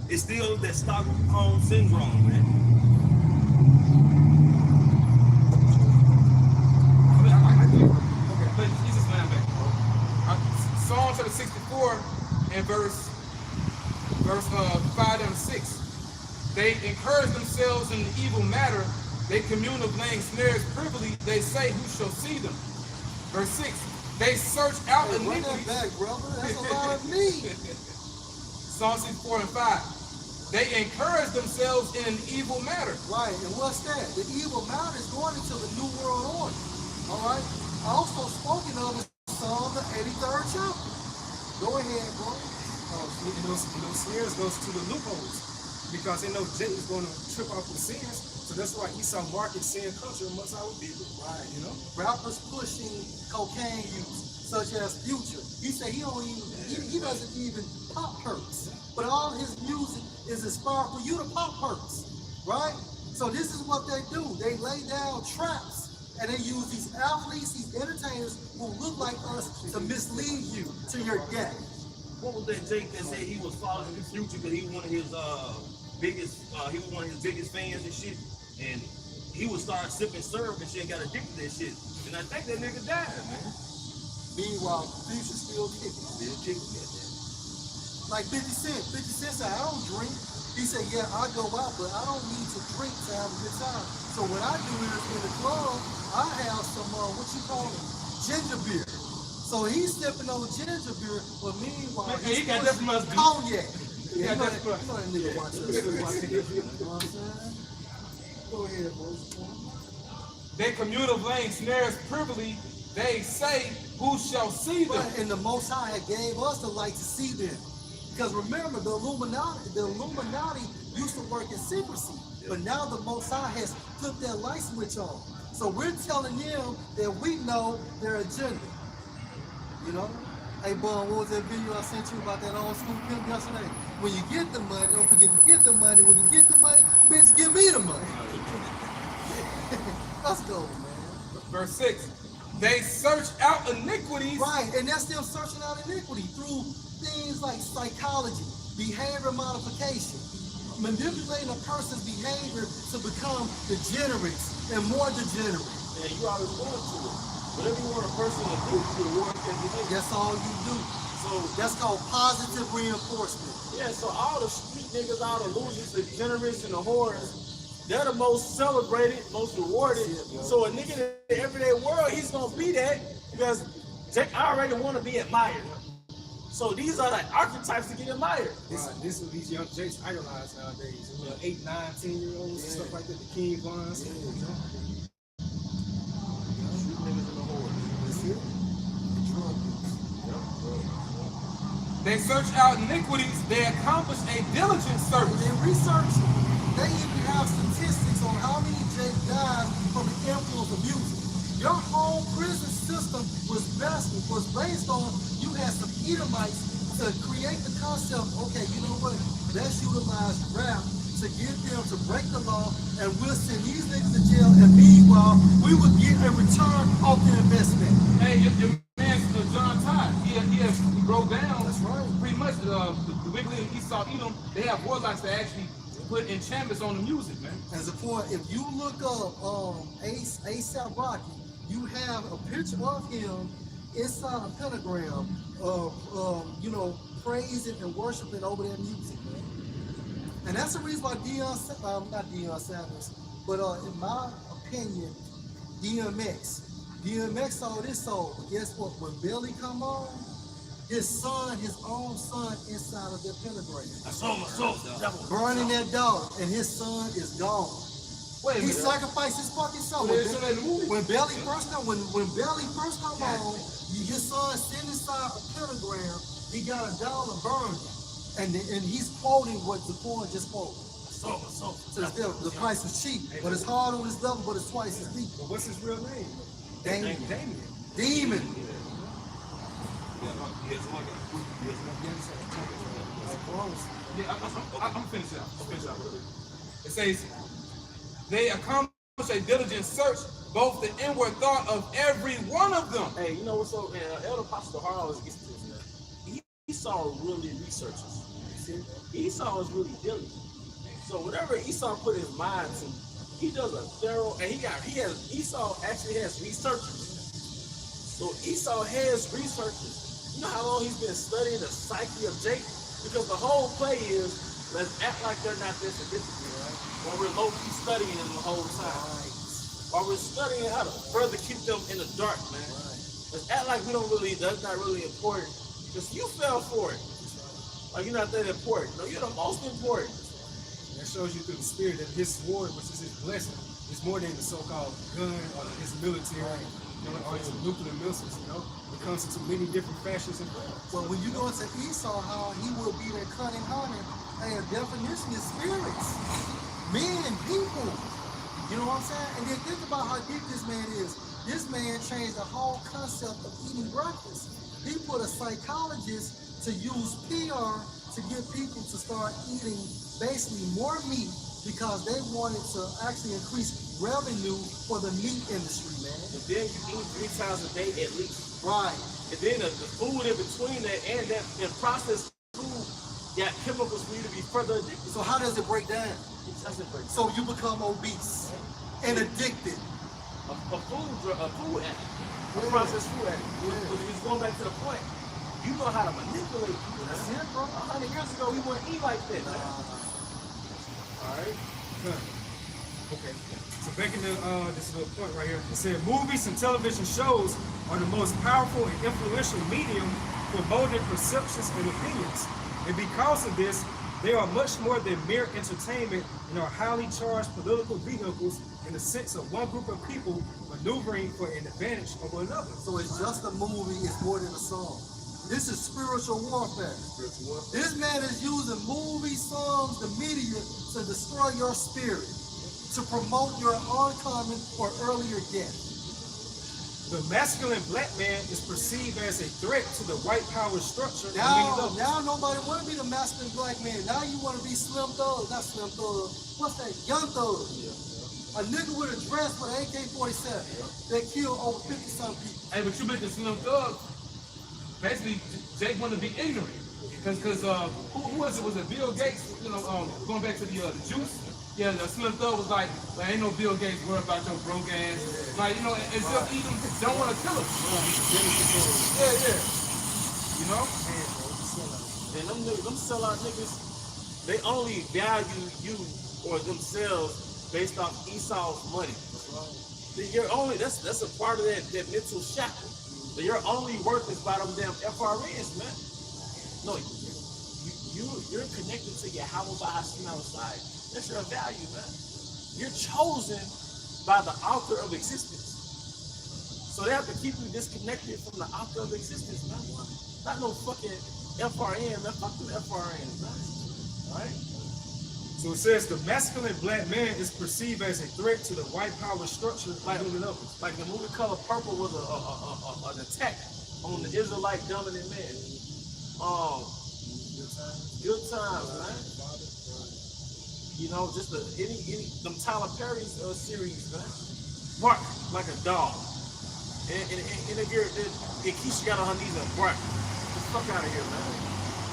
D: It's still that Stockholm syndrome, man.
C: Okay, but Jesus man back. Psalm chapter 64 and verse 5 and 6. They encourage themselves in the evil matter. They commune of laying snares privily. They say, who shall see them? Verse 6. They search out
A: Hey, run that
C: iniquity.
A: back, brother. That's a lot of me.
C: Psalm 64 and 5. They encourage themselves in an evil matter.
A: Right, and what's that? The evil matter is going into the New World Order. All right? Also spoken of in Psalm the 83rd chapter. Go ahead, bro.
E: And those snares goes to the loopholes, because they know Jake is going to trip off the sins. So that's why Esau markets sin culture amongst our people.
A: Right.
E: You know?
A: Rappers pushing cocaine use, such as Future. He said he doesn't even pop perks. But all his music is inspired for you to pop perks. Right? So this is what they do. They lay down traps, and they use these athletes, these entertainers who look like us to mislead you to your death.
D: What was that Jake that said he was following the Future because he was one of his biggest fans and shit, and he would start sipping syrup and shit and got addicted to that shit. And I think that nigga died, man.
A: Meanwhile, Future still kicking.
D: Still kicking that man.
A: Like 50 Cent. 50 Cent said, I don't drink. He said, yeah, I go out, but I don't need to drink to have a good time. So what I do is in the club, I have some, what you call it, ginger beer. So he's sipping on ginger beer, but meanwhile,
C: Hey, he got that from us, dude.
A: cognac.
C: He got that from us.
A: You know that nigga watch us. You know what I'm saying? Go ahead, boys.
C: They commune of laying snares privily. They say, who shall see them?
A: But, and the Most High had gave us the light to see them. Because remember, the Illuminati used to work in secrecy. But now the Most High has flipped that light switch on. So we're telling them that we know their agenda. You know? Hey, Bun, what was that video I sent you about that old school pimp yesterday? When you get the money, don't forget to get the money. When you get the money, bitch, give me the money. Let's go, man.
C: Verse 6. They search out iniquities.
A: Right, and that's them searching out iniquity through things like psychology, behavior modification, manipulating a person's behavior to become degenerate and more degenerate.
F: Yeah, you always going to it. Whatever you want a person to do, you reward them behavior.
A: That's all you do.
F: So
A: That's called positive reinforcement.
F: yeah, so all the street niggas, all the losers, the degenerates, and the whores, they're the most celebrated, most rewarded. So a nigga in the everyday world, he's gonna be that because they already want to be admired. So these are like archetypes to get admired.
E: This is what these young Jakes idolize nowadays. You know, 8, 9, 10-year-olds and stuff like that. The King Vons.
C: They search out iniquities. They accomplish a diligent search.
A: They research it. They even have statistics on how many Jake died from the influence of music. Your whole prison system was based on you had some Edomites to create the concept, okay, you know what? Let's utilize rap to get them to break the law, and we'll send these niggas to jail, and meanwhile, we would get a return off the investment.
C: Hey, your man John Todd, he broke down.
A: That's right.
C: Pretty much the Wiggly and Esau Edom, they have warlocks that actually put enchantments on the music, man.
A: As a point, if you look up A$AP Rocky, you have a picture of him inside a pentagram of praising and worshiping over that music, man. And that's the reason why not Deion Sanders, but in my opinion, DMX sold his soul. But guess what? When Billy come on, his own son inside of that pentagram.
D: I sold my soul.
A: Burning that dog, and his son is gone.
C: Wait a
A: He
C: minute.
A: sacrificed his fucking soul.
C: Well, they show that in the movie.
A: When Belly first come on, his son sitting inside a pentagram, he got $1 burned, and he's quoting what Zaporn just quoted. So the price was cheap, but it's hard on this level, but it's twice as deep.
E: But what's his real name?
A: Damien.
E: Damien.
A: Demon.
C: Yeah, I'm finishing out. It says, they accomplish a diligent search, both the inward thought of every one of them.
F: Hey, you know what's up, man? Elder Pastor Harlow gets to this, man. Esau really researches. Esau is really diligent. So whatever Esau put his mind to, he does a thorough, and Esau actually has researchers. So Esau has researchers. You know how long he's been studying the psyche of Jacob? Because the whole play is, let's act like they're not this and this again, right? While we're low-key studying them the whole time. While we're studying how to further keep them in the dark, man. Let's act like that's not really important. Because you fell for it. Like you're not that important. No, you're the most important.
E: That shows you through the spirit that his sword, which is his blessing, is more than the so-called gun or his military, or his nuclear missiles, It comes into many different fashions and forms.
A: Well, when you go into Esau, how he will be that cunning hunter, a definition is spirits, men and people. You know what I'm saying? And then think about how deep this man is. This man changed the whole concept of eating breakfast. He put a psychologist to use PR to get people to start eating basically more meat because they wanted to actually increase revenue for the meat industry, man.
F: And then you eat 3 times a day at least.
A: Right.
F: And then the food in between that and processed food got chemicals for you to be further addicted.
A: So how does it break down?
F: It doesn't break down.
A: So you become obese and addicted.
F: A food addict, a processed food addict. But it's going back to the point. You know how to manipulate people.
A: That's it, bro.
F: 100 years ago, we wouldn't eat like that. All right.
E: Okay. So back in this little point right here, it said movies and television shows are the most powerful and influential medium for molding perceptions and opinions. And because of this, they are much more than mere entertainment and are highly charged political vehicles in the sense of one group of people maneuvering for an advantage over another.
A: So it's just a movie, it's more than a song. This is spiritual warfare. This man is using movies, songs, the media to destroy your spirit, to promote your oncoming or earlier death.
E: The masculine black man is perceived as a threat to the white power structure.
A: Now nobody want to be the masculine black man. Now you want to be Slim Thug, not Slim Thug. What's that? Young Thug. A nigga with a dress with an AK-47 that killed over 50-some people.
C: Hey, but you mentioned Slim Thug. Basically, Jake wanted to be ignorant. Because who was it? Was it Bill Gates? You know, going back to the juice. Yeah, the Slim Thug was like, ain't no Bill Gates worried about your broke ass. Like, you know, and still Edom don't want to kill him. Yeah. You know?
F: And them sellout niggas, they only value you or themselves based off Esau's money. You're only that's a part of that mental shackle. But your only worth is by them damn FRNs, man. No, you're connected to your Yahweh by Hashem outside. That's your value, man. You're chosen by the author of existence. So they have to keep you disconnected from the author of existence, man. Not no fucking FRN, man. Fuck them FRNs, man. Alright?
E: So it says the masculine black man is perceived as a threat to the white power structure.
F: Like the movie Color Purple was an attack on the Israelite dominant man. Good times, man. You know, just any them Tyler Perry's series, man. Bark like a dog. And if you're Keisha got on her knees and bark. Get the fuck out of here, man.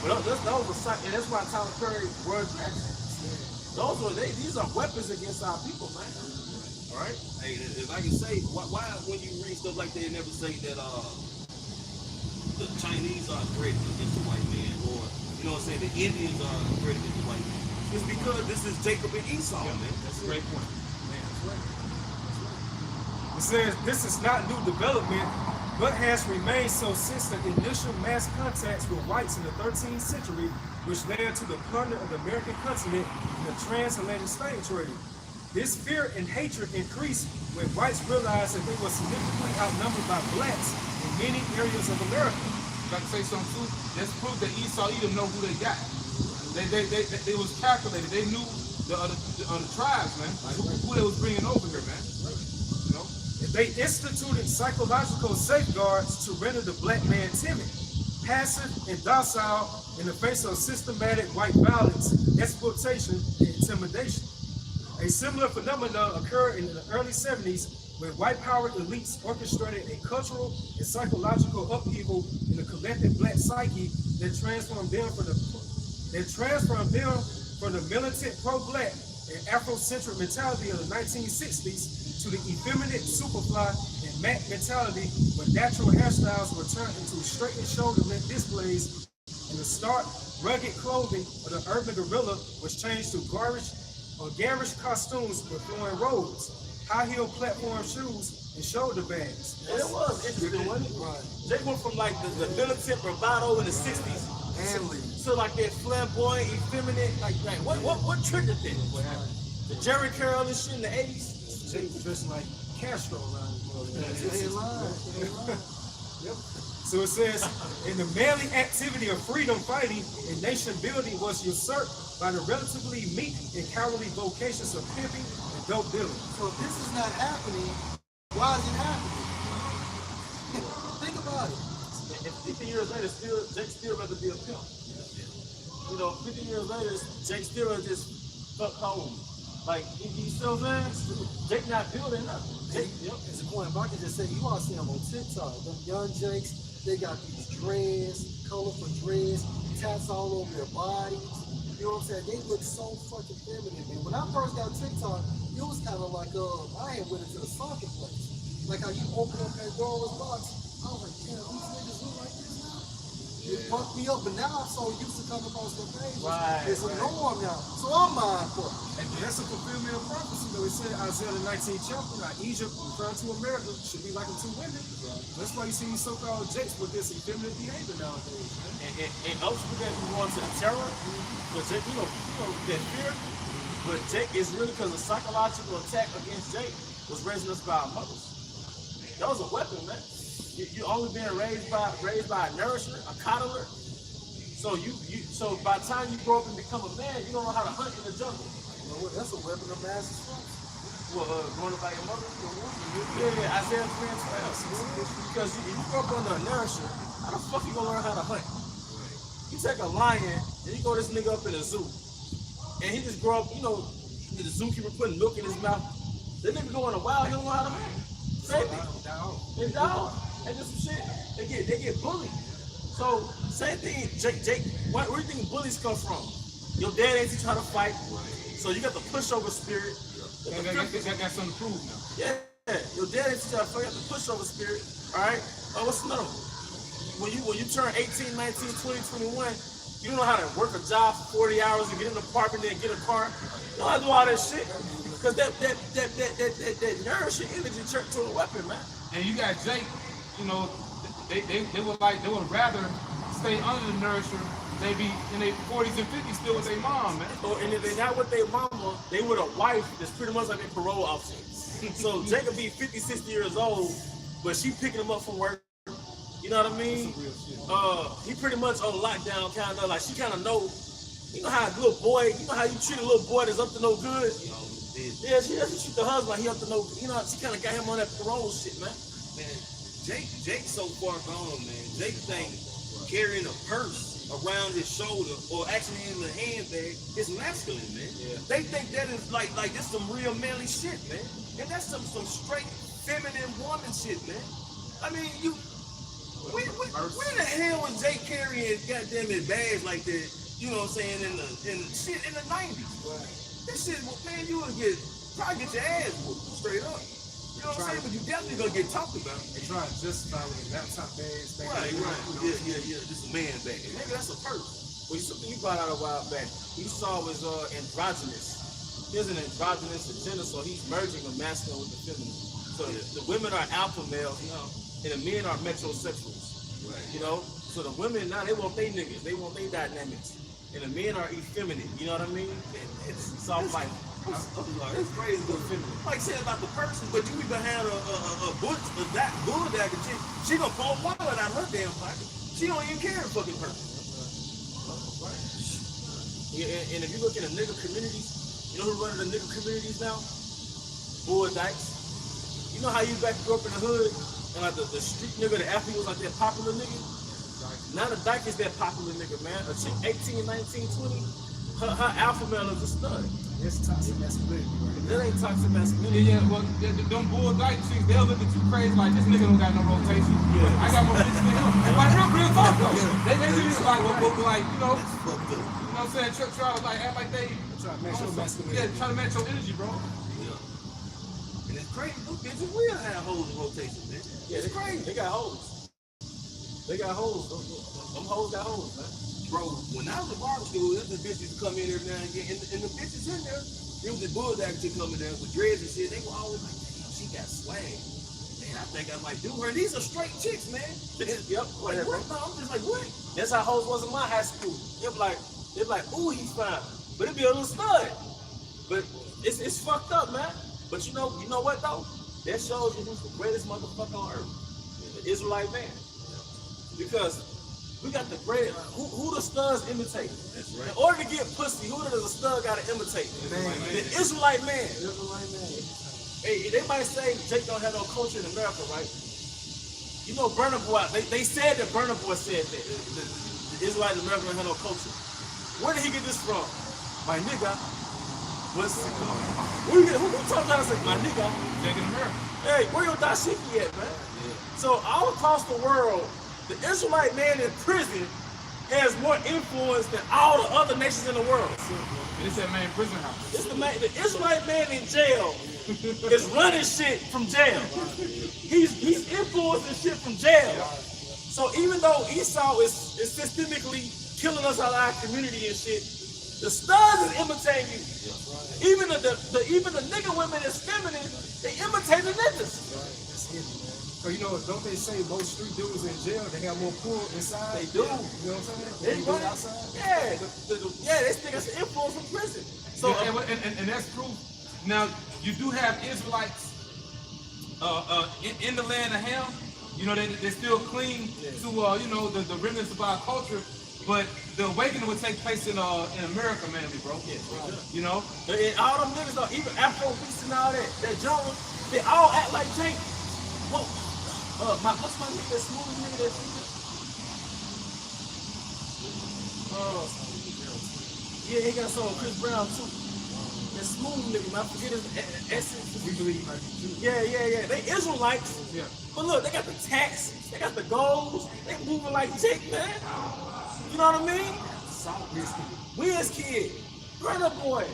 F: But that was a and that's why Tyler Perry were dressed. These are weapons against our people, man. All right.
D: Hey, if I can say, why when you read stuff like that, they never say that the Chinese are great against the white man, or you know what I'm saying, the Indians are great against the white man? It's because this is Jacob and Esau, man.
C: That's a great point.
E: Man, that's right. It says this is not new development, but has remained so since the initial mass contacts with whites in the 13th century, which led to the plunder of the American continent and the transatlantic slave trade. This fear and hatred increased when whites realized that they were significantly outnumbered by blacks in many areas of America.
C: If I can say something too, that's proof that Esau Edom know who they got. They was calculated. They knew the tribes, man. Like who they was bringing over here, man. You know?
E: They instituted psychological safeguards to render the black man timid, passive, and docile in the face of systematic white violence, exploitation, and intimidation. A similar phenomenon occurred in the early 70s when white power elites orchestrated a cultural and psychological upheaval in the collective black psyche that transformed them from the militant pro-black and Afrocentric mentality of the 1960s to the effeminate superfly and Mac mentality where natural hairstyles were turned into straightened shoulder length displays and the stark, rugged clothing of the urban gorilla was changed to garish costumes with flowing robes, high-heel platform shoes, and shoulder bags.
F: And it was interesting, wasn't it?
A: Right.
F: They went from like the militant bravado in the 60s to like that flamboyant, effeminate, like what triggered that? The Jerry Curl and shit in the 80s?
E: Jake was dressing like Castro around
A: They lying.
E: Yep. So it says, in the manly activity of freedom fighting and nation building was usurped by the relatively meek and cowardly vocations of pimping and dope dealing.
A: So if this is not happening, why is it happening? Think about it.
F: And 50 years later, Jake still rather be a pimp. You know, 50 years later, Jake still just fuck home. Like, you see what I'm saying? Jake not building nothing. Jake,
A: It's a point. If I could just say, you all see them on TikTok. Them young Jakes, they got these dreads, colorful dreads, tats all over their bodies. You know what I'm saying? They look so fucking feminine, man. When I first got TikTok, it was kind of like, I had went into the sunken place. Like how you open up Pandora's box. I was like, damn, these niggas look like this now. It fucked me up, but now I'm so used to coming across their pages. It's a norm now. So I'm mindful.
E: And that's a fulfillment of prophecy, though. It said Isaiah the 19th chapter, now Egypt, referring to America, should be like the two women. That's why you see these so-called Jakes with this effeminate behavior nowadays.
F: and ultimately that we go into the terror, but Jake, you know, that fear. But Jake is really because the psychological attack against Jake was raising us by our mothers. That was a weapon, man. You only being raised by a nourisher, a coddler. So so by the time you grow up and become a man, you don't know how to hunt in the jungle.
A: You know what? That's a weapon of mass destruction.
F: Growing up by your mother? Yeah, Isaiah 3:12. Because if you grow up under inertia, how the fuck you gonna learn how to hunt? You take a lion and you go this nigga up in a zoo, and he just grow up, you know, the zookeeper putting milk in his mouth. That nigga go in the wild, he don't know how to hunt. Same thing. They die. They do some shit. They get bullied. So same thing, Jake. Where do you think bullies come from? Your dad ain't teach you how to fight, so you got the pushover spirit.
C: Got something to prove now.
F: Yeah, your dad ain't teach you how to fight. You got the pushover spirit. All right. Oh, what's another one? When you turn 18, 19, 20, 21, you don't know how to work a job for 40 hours and get in an apartment and get a car. You don't know how to do all that shit. Because that nourishing energy turned to a weapon, man.
C: And you got Jake, you know, they would rather stay under the nourisher. They be in their 40s and 50s still with their mom, man.
F: And if they're not with their mama, they with a wife that's pretty much like a parole officer. So Jake could be 50, 60 years old, but she picking him up from work. You know what I mean? He pretty much on lockdown, kind of like she kind of know. You know how a little boy, you know how you treat a little boy that's up to no good. Yeah, she doesn't treat the husband like he up to no. You know, she kind of got him on that parole shit, man.
D: Man, Jake's so far gone, man. Jake think carrying a purse around his shoulder or actually in the handbag is masculine, man. Yeah. They think that is like this some real manly shit, man. And that's some straight feminine woman shit, man. I mean, where the hell was Jake carrying goddamn his bags like that? You know what I'm saying? In the 90s. Right. This shit, man, you would probably get your ass whooped straight up. You know what I'm saying? But you definitely gonna get talked about.
E: They try to justify with the laptop bags.
D: Right. Yeah. This is a man bag. Nigga, that's a purse.
F: Well, something you brought out a while back. Esau was androgynous. He's an androgynous agenda, so he's merging the masculine with the feminine. So the women are alpha males, you know, and the men are metrosexuals. Right. You know, so the women now they want their niggas, they want their dynamics, and the men are effeminate. You know what I mean? It's soft life.
D: It's crazy. Like saying about the person, but you be behind a bulldog chick, she gonna pull a wallet out of her damn pocket. She don't even care a fucking person.
F: Right. Yeah, and if you look in the nigga communities, you know who running the nigga communities now? Bull dykes. You know how you back grew up in the hood and like the street nigga, the athlete was like that popular nigga? Now the dyke is that popular nigga, man. A chick 18, 19, 20, her alpha male is a stud.
E: It's toxic masculinity, right?
F: That ain't toxic masculinity.
C: Yeah, well, them bull dyke chicks, they'll look at you crazy like this nigga don't got no rotation. Yeah. I got more bitches than him. Like real talk though. They do this like you know what I'm saying? Try to like act like they
E: try to match your masculinity.
C: Yeah, try to match your energy, bro.
D: Yeah. And it's crazy. Those bitches will have hoes in rotation, man.
F: Yeah, it's crazy. They got hoes. They got hoes. Them hoes got hoes, man.
D: Bro, when I was in barber school, there was the bitches come in every now and again, and the bitches in there, there was the bulldog chick coming there with dreads and shit. They were always like, damn, she got swag. Man, I think I might do her. These are straight chicks, man.
F: Yep.
D: Like, what? No, I'm just like, what?
F: That's how hoes was in my high school. They'd be like, ooh, he's fine. But it'd be a little stud. But it's fucked up, man. But you know what though? That shows you who's the greatest motherfucker on earth. The Israelite man. Because we got the great. Who the studs imitate? That's right. In order to get pussy, who does a stud gotta imitate? The Israelite man. Hey, they might say Jake don't have no culture in America, right? You know, Burna Boy. They said that Burna Boy said that the Israelite in America don't have no culture. Where did he get this from? My nigga. Who talking about us like my nigga?
C: Jake in America.
F: Hey, where your dashiki at, man? Yeah. So all across the world, the Israelite man in prison has more influence than all the other nations in the world.
C: It's that man in prison house.
F: It's the Israelite man in jail is running shit from jail. He's influencing shit from jail. So even though Esau is systemically killing us out of our community and shit, the studs is imitating you. Even the nigga women is feminine, they imitate the niggas.
E: That's hidden, man. So you know, don't they say most street dudes in jail, they have more pull inside?
F: They do.
E: You know what I'm saying?
F: They run outside? Yeah, they think it's an influence from prison. So
C: and that's true. Now you do have Israelites in the land of Ham. You know, they still cling to you know the remnants of our culture. But the awakening would take place in America, mainly, bro.
F: Yeah,
C: You know?
F: and all them niggas, though, even Afro beats and all that genre, they all act like Jake. Whoa. What's my nigga, that smooth nigga that yeah, he got a song with Chris Brown too. That smooth nigga, man, I forget his essence.
C: We believe like you.
F: Yeah. They Israelites.
C: Yeah.
F: But look, they got the tats, they got the goals, they moving like Jake, man. You know what I mean? Wiz Kid, Burna Boy,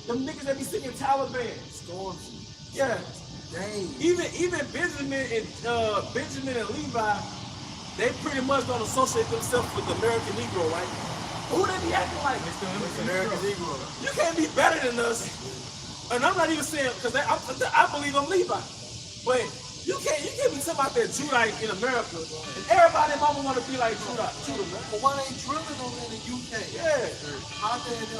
F: them niggas that be singing Taliban.
A: Storms.
F: Yeah.
A: Dang.
F: Even Benjamin and Levi, they pretty much don't associate themselves with the American Negro, right? Who they be acting like?
A: American Negro.
F: You can't be better than us. And I'm not even saying because I believe I'm Levi, but you can't be talking about that Judite in America, and everybody mama want to be like Judah, man.
A: But why they drilling on in the UK?
F: Yeah,
A: Out there in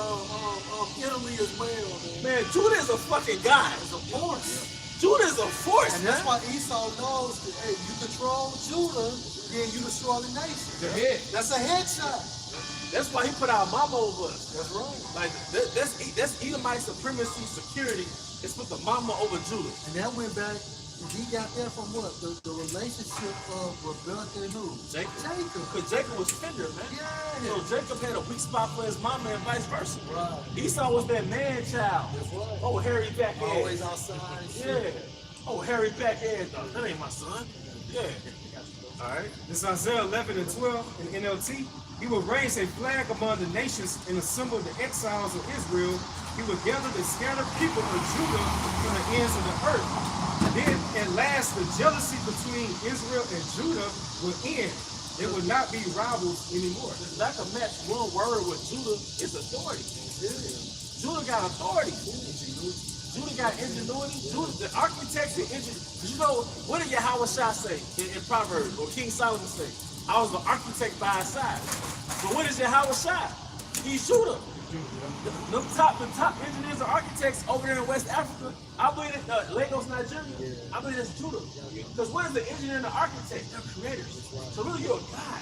A: Italy as well, man.
F: man, Judah is a fucking guy.
A: It's a force.
F: Judah is a force,
A: And that's why Esau knows that, hey, you control Judah, then you destroy the nation.
C: The head.
A: That's a headshot.
F: That's why he put our mama over us.
A: That's right.
F: Like that's Edomite supremacy security. It's put the mama over Judah.
A: And that went back, he got that from what? The relationship of Rebecca and who?
F: Jacob.
A: Jacob.
F: Because Jacob was tender, man.
A: Yeah.
F: You know, Jacob had a weak spot for his mama and vice versa.
A: Right.
F: Esau was that man child.
A: That's right.
F: Oh, hairy back ass.
A: Always outside and shit.
F: Yeah. Oh, hairy back ass. Dog. That ain't my son. Yeah. All right.
E: This Isaiah 11 and 12 in NLT. He will raise a flag among the nations and assemble the exiles of Israel. He will gather the scattered people of Judah from the ends of the earth. Then at last the jealousy between Israel and Judah will end. They will not be rivals anymore.
F: It's not to match one word with Judah. It's authority. Judah got authority. Judah got ingenuity. Judah, the architects and engineers. You know, what did Yahweh Shah say in Proverbs, or King Solomon say? I was the architect by his side. But what is Yahweh Shah? He's Judah. The top engineers and architects over there in West Africa, I believe that Lagos, Nigeria, I believe that's Judah. Because what is the engineer and the architect? They're creators. So really, you're a god.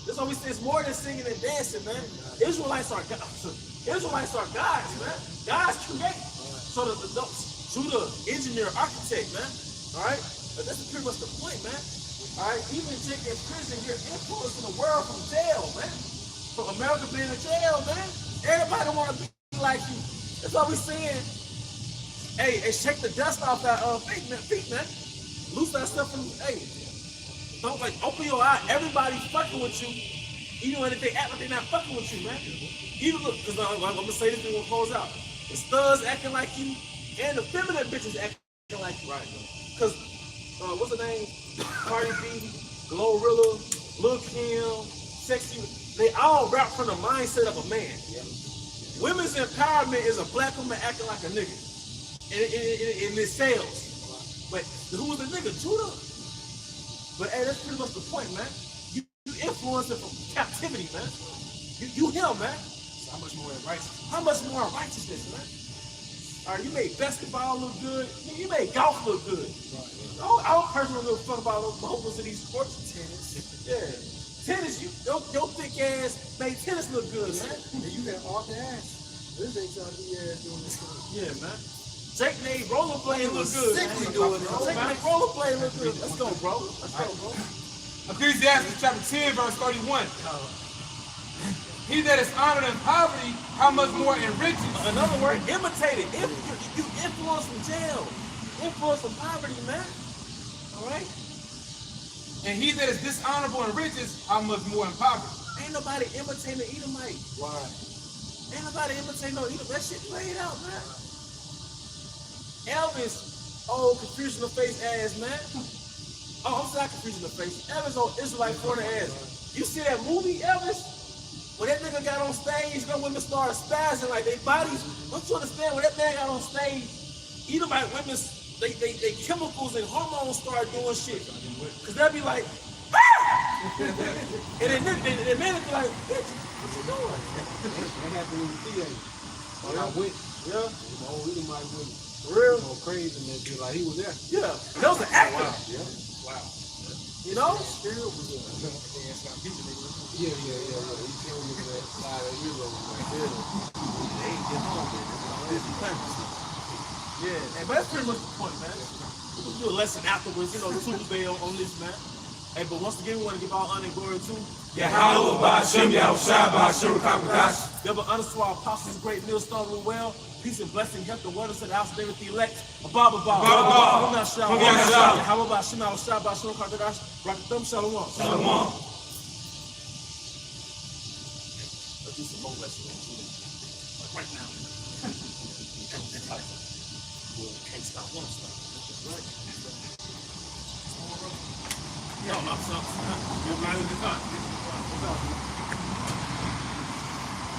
F: That's why we say it's more than singing and dancing, man. Israelites are gods. Israelites are gods, man. Gods create. So the Judah, engineer, architect, man. All right? But that's pretty much the point, man. All right? Even Jake in prison, you're influencing the world from jail, man. From America being in jail, man. Everybody want to be like you. That's why we saying, hey, shake the dust off that feet, man. Loose that stuff from, hey. Don't open your eye. Everybody fucking with you. Even when they act like they're not fucking with you, man. Even look, because I'm gonna say this thing when we close out. The studs acting like you, and the feminine bitches acting like you. Right. Because what's her name? Cardi B, Glorilla, Lil Kim, Sexy. They all rap from the mindset of a man. Yeah. Women's empowerment is a black woman acting like a nigga. And it sells. But who was the nigga? Judah. But hey, that's pretty much the point, man. You influence it from captivity, man. You him, man.
C: So how much more in righteousness?
F: How much more in righteousness, man? All right, you made basketball look good. You made golf look good. I don't personally give a fuck about those moguls in these sports. Tennis. Yeah. Tennis, your thick ass made tennis look good, man.
A: And you got all the ass. This ain't trying to be ass doing this thing.
F: Yeah, man. Jake made rollerblade look good.
A: Sickly doing it.
F: Jake made rollerblade look good. Let's go, bro. Let's go, bro.
C: Ecclesiastes chapter 10, verse 31. He that is honored in poverty, how much more in riches?
F: In other words, imitate it. You influence from jail. Influence from poverty, man. All right?
C: And he that is dishonorable in riches, how much more in poverty?
F: Ain't nobody imitating the Edomite.
A: Right.
F: Ain't nobody imitating no Edomite. That shit laid out, man. Elvis, old confusion of face ass, man. Oh, I'm sorry, confusion of face. Elvis, old Israelite foreigner ass. You see that movie, Elvis? When that nigga got on stage, no women started spazzing like their bodies. Don't you understand? When that man got on stage, Edomite women, they chemicals and hormones started doing shit. Cause they'll be like, ah! and then men be like, bitch, what you doing?
H: That happened in the theater. When I went,
F: Yeah,
H: the old Edomite went
F: for real.
H: crazy and they be like, he was there.
F: Yeah, that was an actor.
H: Wow. Yeah. Wow.
F: You know?
H: Spirit was there. Yeah. He came with that side of hero right there. They ain't get home with it.
F: Yeah, hey, but that's pretty much the point, man. We'll do a lesson afterwards, you know, Tuesday on this, man. Hey, but once again, we want to give all honor and glory to
C: Yahweh Ba'Shem Yahushua Ba'Shem Kamakash.
F: Give honor to our apostles, great millstone and well. Peace and blessing, help the word to the house of David the elect. Abba. How about Shema Shah Ba'Shem Kamakash? Rakathum Shalom.
C: Shalom.
F: Let's do some more lessons. Like right now. Can't stop, won't stop. Right. No, I'm sorry.
C: You're right in the time.